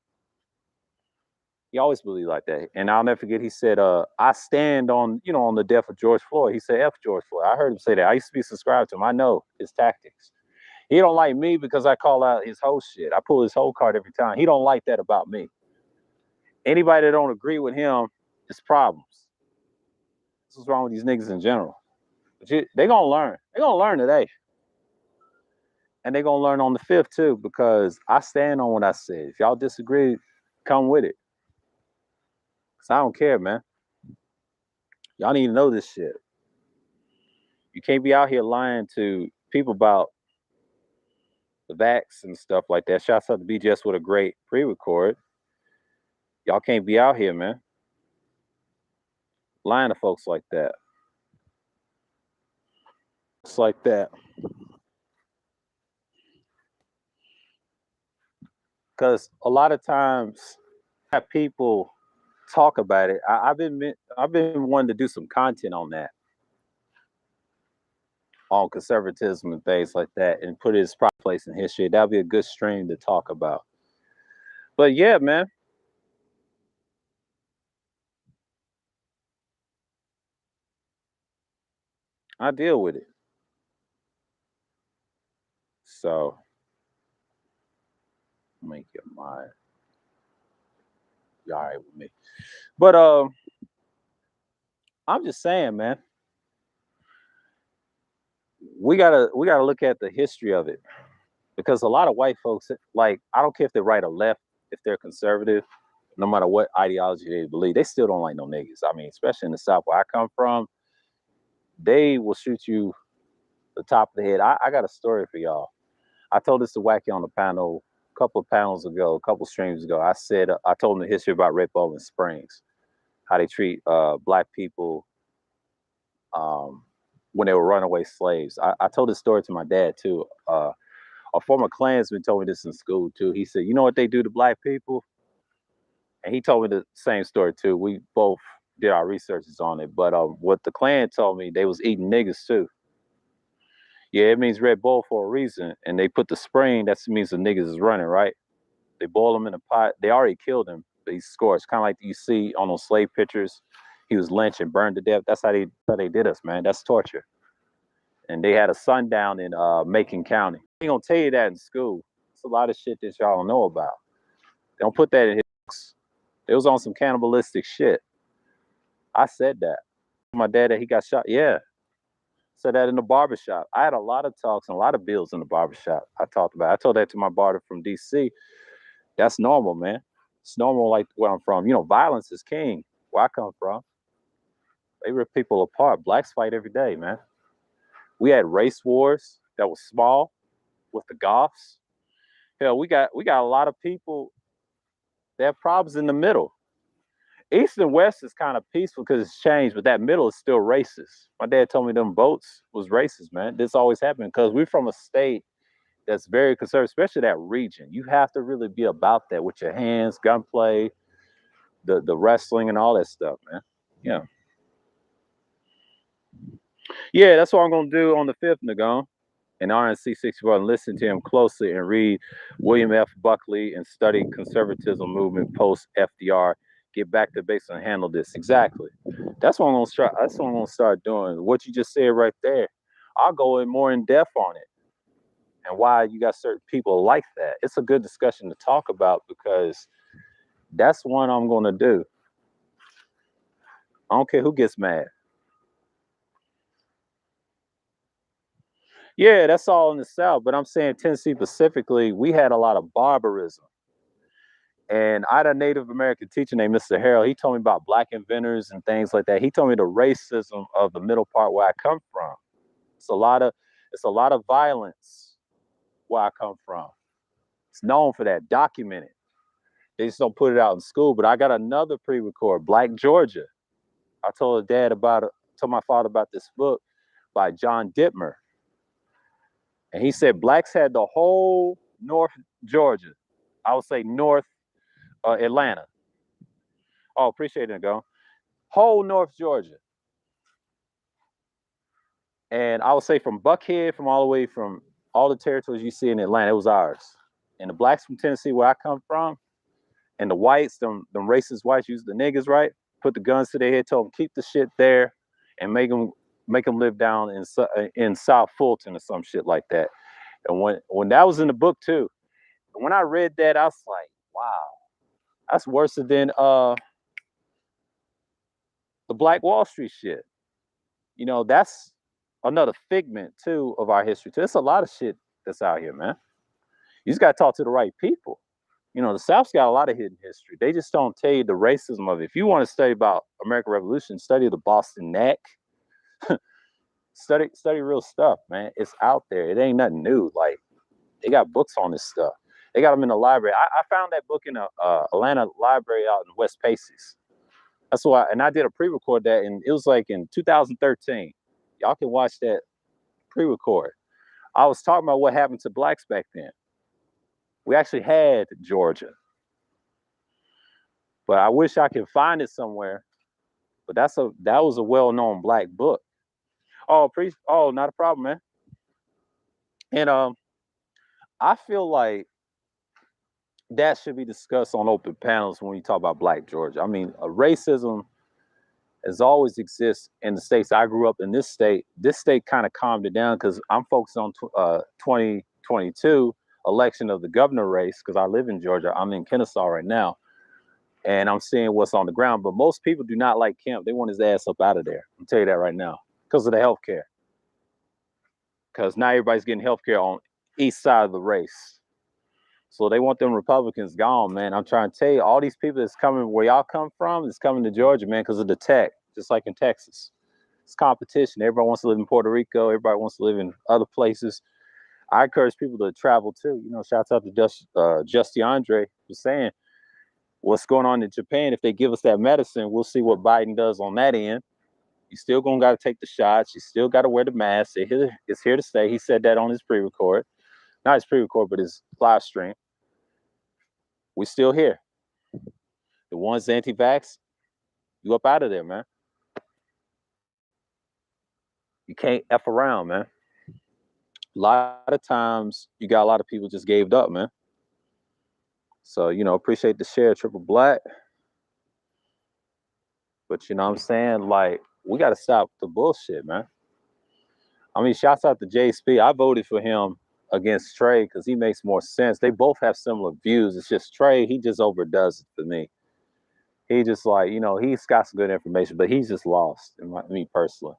He always believed like that. And I'll never forget, he said, I stand on, you know, on the death of George Floyd. He said, F George Floyd. I heard him say that. I used to be subscribed to him. I know his tactics. He don't like me because I call out his whole shit. I pull his whole card every time. He don't like that about me. Anybody that don't agree with him, it's problems. This is wrong with these niggas in general. But they gonna learn. They gonna learn today. And they're gonna learn on the 5th too, because I stand on what I said. If y'all disagree, come with it. Cause I don't care, man. Y'all need to know this shit. You can't be out here lying to people about the vax and stuff like that. Shouts out to BGS with a great pre-record. Y'all can't be out here, man, lying to folks like that. It's like that. Because a lot of times, have people talk about it. I've been wanting to do some content on that, on conservatism and things like that, and put its proper place in history. That'll be a good stream to talk about. But yeah, man. I deal with it. So make your mind. You all right with me. But I'm just saying, man, we gotta look at the history of it. Because a lot of white folks, like, I don't care if they're right or left, if they're conservative, no matter what ideology they believe, they still don't like no niggas. I mean, especially in the South where I come from, they will shoot you the top of the head. I got a story for y'all. I told this to Wacky on the panel a couple of panels ago, a couple of streams ago. I said, I told them the history about Red Bowling Springs, how they treat black people when they were runaway slaves. I told this story to my dad too. A former Klansman told me this in school too. He said, "You know what they do to black people?" And he told me the same story too. We both did our researches on it. But what the Klan told me, they was eating niggas too. Yeah, it means Red Bull for a reason. And they put the spring, that means the niggas is running, right? They boil him in a pot. They already killed him, but he's scorched. Kind of like you see on those slave pictures. He was lynched and burned to death. That's how they did us, man. That's torture. and they had a sundown in Macon County. They ain't gonna tell you that in school. It's a lot of shit that y'all don't know about. They don't put that in his books. It was on some cannibalistic shit. I said that. My dad that he got shot. Yeah. Said that in the barbershop. I had a lot of talks and a lot of bills in the barbershop. I talked about it. I told that to my barber from DC. That's normal, man. It's normal like where I'm from. You know, violence is king. Where I come from. They rip people apart. Blacks fight every day, man. We had race wars that was small with the Goths. Hell, we got a lot of people that have problems in the middle. East and West is kind of peaceful because it's changed, but that middle is still racist. My dad told me them votes was racist, man. This always happened because we're from a state that's very conservative, especially that region. You have to really be about that with your hands, gunplay, the wrestling and all that stuff, man. Yeah. Yeah, that's what I'm gonna do on the 5th, Nagon. And RNC 64 and listen to him closely and read William F. Buckley and study conservatism movement post FDR. Get back to basics and handle this. Exactly. That's what I'm gonna start. That's what I'm gonna start doing. What you just said right there. I'll go in more in depth on it and why you got certain people like that. It's a good discussion to talk about because that's one I'm gonna do. I don't care who gets mad. Yeah, that's all in the South. But I'm saying Tennessee specifically, we had a lot of barbarism. And I had a Native American teacher named Mr. Harrell. He told me about black inventors and things like that. He told me the racism of the middle part where I come from. It's a lot of violence where I come from. It's known for that, documented. They just don't put it out in school. But I got another pre-record, Black Georgia. I told told my father about this book by John Dittmer. And he said blacks had the whole North Georgia. I would say North Atlanta. Oh, appreciate it, go. Whole North Georgia. And I would say from Buckhead, from all the way from all the territories you see in Atlanta, it was ours. And the blacks from Tennessee, where I come from, and the whites, them racist whites, use the niggas, right? Put the guns to their head, told them keep the shit there, and make them live down in South Fulton or some shit like that. And when that was in the book too, when I read that, I was like, wow, that's worse than the Black Wall Street shit. You know, that's another figment too of our history too. There's a lot of shit that's out here, man. You just gotta talk to the right people. You know, the South's got a lot of hidden history. They just don't tell you the racism of it. If you want to study about American Revolution, study the Boston Neck. study real stuff, man. It's out there. It ain't nothing new. Like, they got books on this stuff. They got them in the library. I found that book in a Atlanta library out in West Paces. That's why, and I did a pre-record that, and it was like in 2013. Y'all can watch that pre-record. I was talking about what happened to blacks back then. We actually had Georgia, but I wish I could find it somewhere. But that was a well-known black book. Oh, not a problem, man. And I feel like that should be discussed on open panels when you talk about Black Georgia. I mean, racism has always exists in the states. I grew up in this state. This state kind of calmed it down because I'm focused on 2022 election of the governor race because I live in Georgia. I'm in Kennesaw right now, and I'm seeing what's on the ground. But most people do not like Kemp. They want his ass up out of there. I'll tell you that right now because of the health care. Because now everybody's getting health care on east side of the race. So they want them Republicans gone, man. I'm trying to tell you, all these people that's coming where y'all come from is coming to Georgia, man, because of the tech, just like in Texas. It's competition. Everybody wants to live in Puerto Rico. Everybody wants to live in other places. I encourage people to travel too. You know, shouts out to Justy Andre for saying what's going on in Japan. If they give us that medicine, we'll see what Biden does on that end. You still gonna got to take the shots. You still got to wear the mask. It's here to stay. He said that on his pre-record. Not his pre-record, but his live stream. We still here. The ones anti-vax, you up out of there, man. You can't F around, man. A lot of times, you got a lot of people just gave up, man. So, you know, appreciate the share, Triple Black. But, you know what I'm saying? Like, we got to stop the bullshit, man. I mean, shouts out to JSP. I voted for him against Trey because he makes more sense. They both have similar views. It's just Trey, he just overdoes it for me. He just like, he's got some good information, but he's just lost, me personally.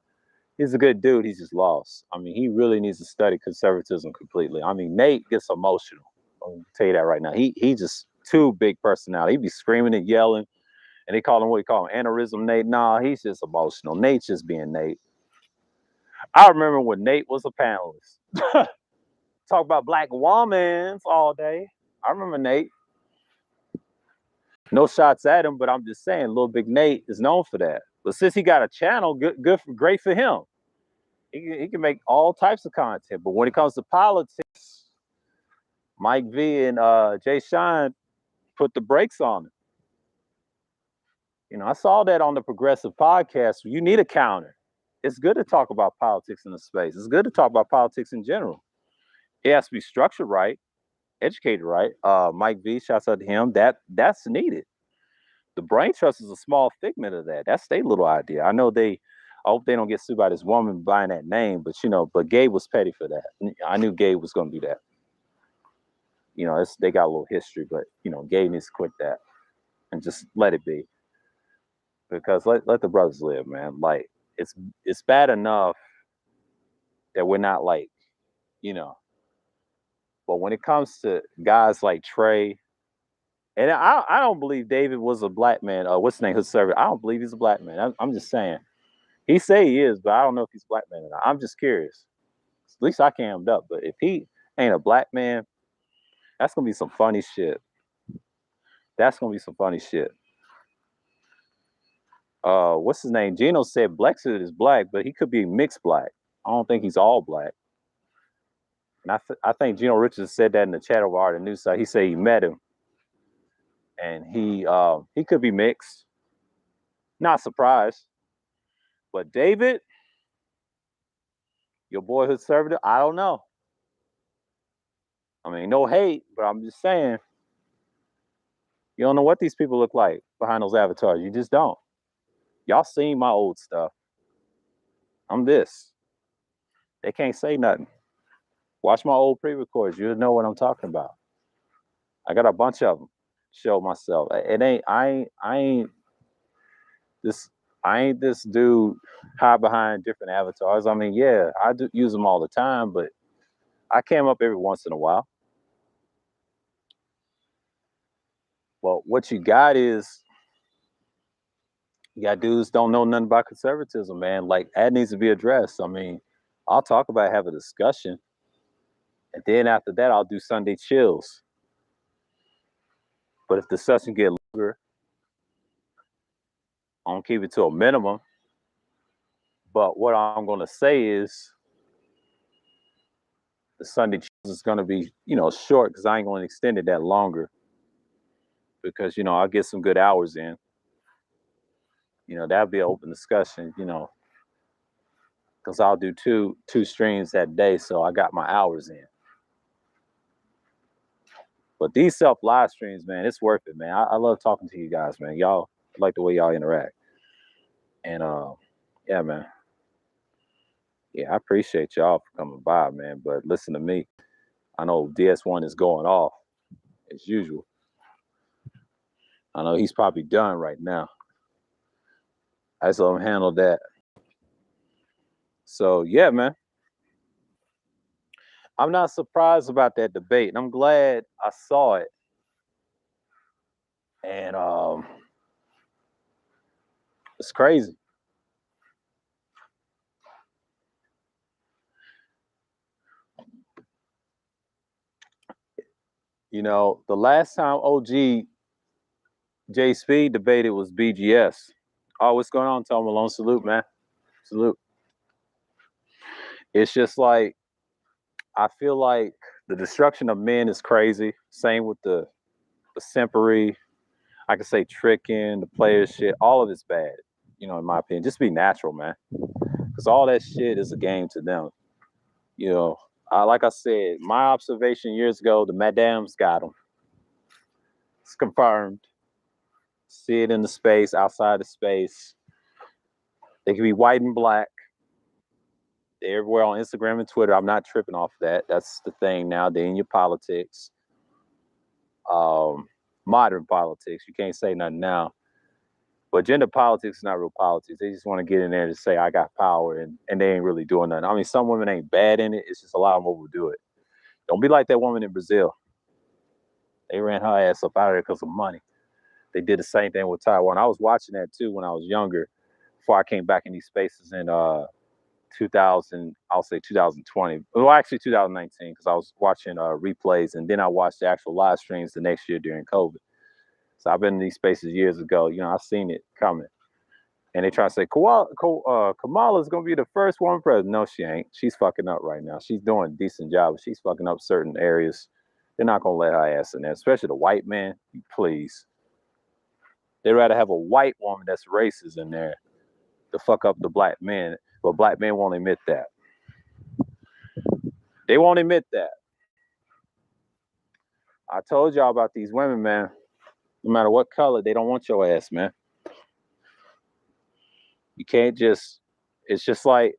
He's a good dude. He's just lost. I mean, he really needs to study conservatism completely. I mean, Nate gets emotional. I'll tell you that right now. He just too big personality. He be screaming and yelling, and they call him what you call him, aneurysm Nate. Nah, he's just emotional. Nate's just being Nate. I remember when Nate was a panelist. Talk about black women all day. I remember Nate. No shots at him, but I'm just saying, Little Big Nate is known for that. But since he got a channel, great for him. He can make all types of content. But when it comes to politics, Mike V and Jay Shine put the brakes on it. I saw that on the Progressive podcast. You need a counter. It's good to talk about politics in the space. It's good to talk about politics in general. It has to be structured right, educated right. Mike V, shouts out to him. That's needed. The brain trust is a small figment of that. That's their little idea. I hope they don't get sued by this woman buying that name, but Gabe was petty for that. I knew Gabe was going to do that. They got a little history, but Gabe needs to quit that and just let it be. Because let the brothers live, man. Like it's bad enough that we're not like, but when it comes to guys like Trey, and I don't believe David was a black man. What's his name? His servant. I don't believe he's a black man. I'm just saying. He say he is, but I don't know if he's a black man or not. I'm just curious. At least I cammed up. But if he ain't a black man, that's gonna be some funny shit. That's gonna be some funny shit. What's his name? Gino said Blexit is black, but he could be mixed black. I don't think he's all black. And I think Gino Richards said that in the chat over Art and News site. He said he met him, and he could be mixed. Not surprised. But David, your boyhood servitor, I don't know. I mean, no hate, but I'm just saying, you don't know what these people look like behind those avatars. You just don't. Y'all seen my old stuff. I'm this. They can't say nothing. Watch my old pre-records. You'll know what I'm talking about. I got a bunch of them. Show myself. I ain't this dude hide behind different avatars. I mean, yeah, I do use them all the time, but I came up every once in a while. Well, what you got is you got dudes don't know nothing about conservatism, man. Like that needs to be addressed. I mean, I'll talk about it, have a discussion, and then after that, I'll do Sunday chills. But if the session get longer, I'm gonna keep it to a minimum. But what I'm gonna say is the Sunday chills is gonna be, short because I ain't gonna extend it that longer. Because I'll get some good hours in. That'll be an open discussion, because I'll do two streams that day, so I got my hours in. But these self live streams, man, it's worth it, man. I love talking to you guys, man. Y'all I like the way y'all interact. And yeah, man. Yeah, I appreciate y'all for coming by, man. But listen to me. I know DS1 is going off as usual. I know he's probably done right now. I just let him handle that. So yeah, man. I'm not surprised about that debate, and I'm glad I saw it. And it's crazy. The last time OG J Speed debated was BGS. Oh, what's going on, Tom Malone? Salute, man. Salute. It's just like I feel like the destruction of men is crazy. Same with the simpery. I could say tricking, the player shit. All of it's bad. In my opinion, just be natural, man. Because all that shit is a game to them. Like I said, my observation years ago, the Madams got them. It's confirmed. See it in the space, outside the space. They can be white and black. They're everywhere on Instagram and Twitter. I'm not tripping off that. That's the thing now. They're in your politics. Modern politics. You can't say nothing now. But gender politics is not real politics. They just want to get in there to say I got power, and they ain't really doing nothing. I mean, some women ain't bad in it. It's just a lot of them overdo it. Don't be like that woman in Brazil. They ran her ass up out of there because of money. They did the same thing with Taiwan. I was watching that too when I was younger, before I came back in these spaces in 2000, I'll say 2020. Well, actually 2019, because I was watching replays, and then I watched the actual live streams the next year during COVID. So I've been in these spaces years ago. You know, I've seen it coming. And they try to say, Kamala's going to be the first woman president. No, she ain't. She's fucking up right now. She's doing a decent job, but she's fucking up certain areas. They're not going to let her ass in there, especially the white man. Please. They'd rather have a white woman that's racist in there to fuck up the black men. But black men won't admit that. They won't admit that. I told y'all about these women, man. No matter what color, they don't want your ass, man. You can't just, it's just like,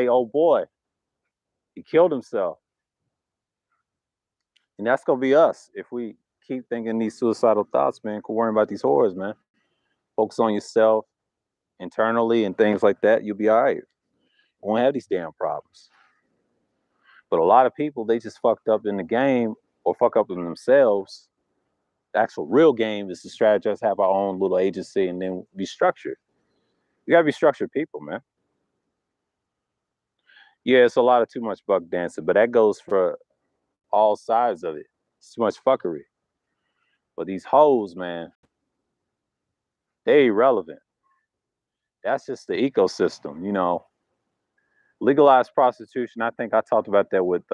oh boy, he killed himself. And that's going to be us if we keep thinking these suicidal thoughts, man. Quit worrying about these horrors, man. Focus on yourself internally and things like that. You'll be all right. You won't have these damn problems. But a lot of people, they just fucked up in the game or fuck up in themselves. The actual real game is to strategize, have our own little agency, and then be structured. You gotta be structured people, man. Yeah, it's a lot of too much buck dancing, but that goes for all sides of it. It's too much fuckery. But these hoes, man, they irrelevant. That's just the ecosystem, you know. Legalized prostitution, I think I talked about that with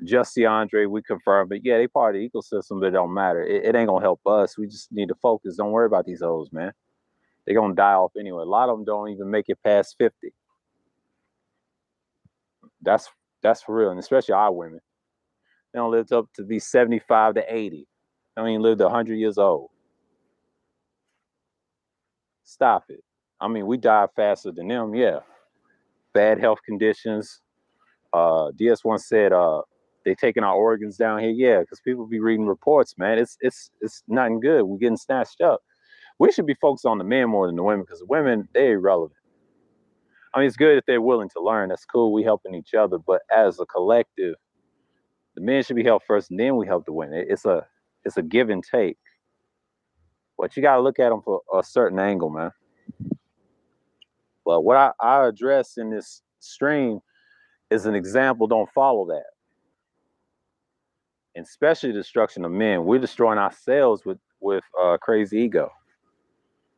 Justy Andre, we confirmed, but yeah, they part of the ecosystem, but it don't matter. It ain't gonna help us. We just need to focus. Don't worry about these hoes, man. They're gonna die off anyway. A lot of them don't even make it past 50. That's for real, and especially our women. They don't live up to be 75 to 80. They don't even live to 100 years old. Stop it. I mean, we die faster than them, yeah. Bad health conditions. DS1 said they taking our organs down here, yeah, because people be reading reports, man. It's nothing good. We're getting snatched up. We should be focused on the men more than the women, because the women, they're irrelevant. I mean, it's good if they're willing to learn. That's cool. We helping each other, but as a collective, the men should be helped first, and then we help the women. It's a give and take. But you got to look at them for a certain angle, man. But what I address in this stream is an example. Don't follow that. And especially the destruction of men. We're destroying ourselves with crazy ego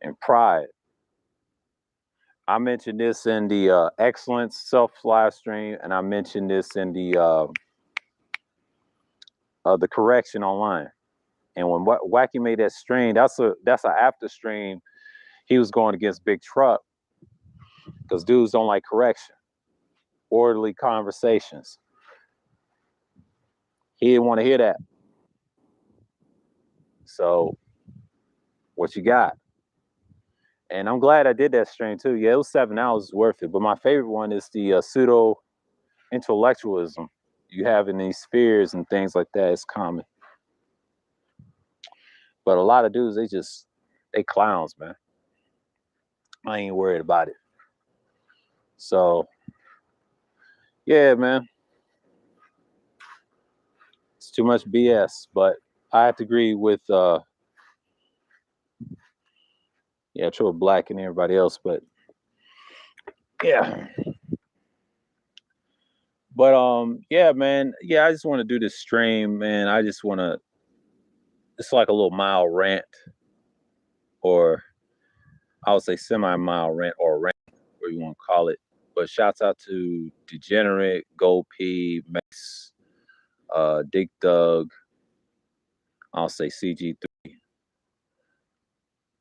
and pride. I mentioned this in the Excellence Self live stream, and I mentioned this in the correction online. And when Wacky made that stream, that's an after stream. He was going against Big Truck because dudes don't like correction, orderly conversations. He didn't want to hear that. So, what you got? And I'm glad I did that stream too. Yeah, it was 7 hours, worth it. But my favorite one is the pseudo intellectualism you have in these spheres and things like that. It's common. But a lot of dudes, they clowns, man. I ain't worried about it. So, yeah, man. It's too much BS, but I have to agree with Triple Black and everybody else, but yeah. But yeah, man. Yeah, I just want to do this stream, man. I just want to, it's like a little mild rant, or I would say semi-mild rant, or rant, whatever you want to call it. But shouts out to Degenerate, Gold P, Max, Dick Doug, I'll say CG3.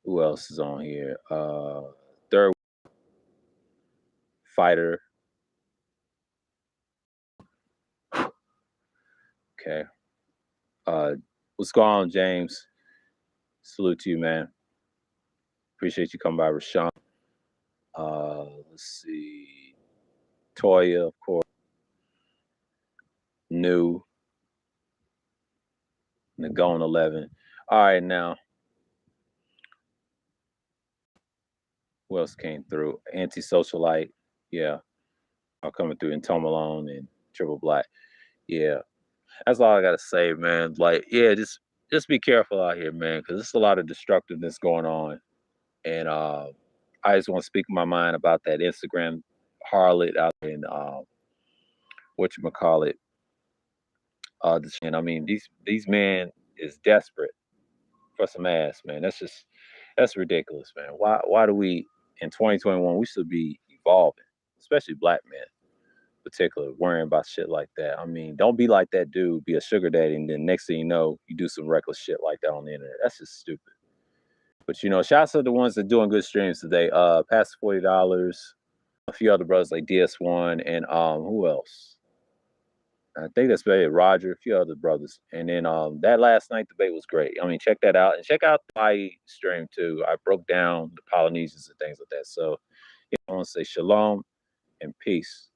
Who else is on here? Third Fighter. Okay. What's going on, James? Salute to you, man. Appreciate you coming by, Rashawn. Let's see. Toya, of course, New, Nagone 11. All right, now who else came through? Antisocialite, yeah, all coming through, and Tom Malone and Triple Black. Yeah, that's all I gotta say, man. Like, yeah, just be careful out here, man, because there's a lot of destructiveness going on, and I just want to speak my mind about that Instagram harlot out in what you call it. And I mean, these men is desperate for some ass, man. That's ridiculous, man. Why do we in 2021 we should be evolving, especially black men, in particular, worrying about shit like that. I mean, don't be like that dude, be a sugar daddy, and then next thing you know, you do some reckless shit like that on the internet. That's just stupid. But shouts to the ones that doing good streams today. Past $40, a few other brothers like DS1 and who else? I think that's it. Roger, a few other brothers, and then that last night debate was great. I mean, check that out, and check out my stream too. I broke down the Polynesians and things like that. So, yeah, I want to say shalom and peace.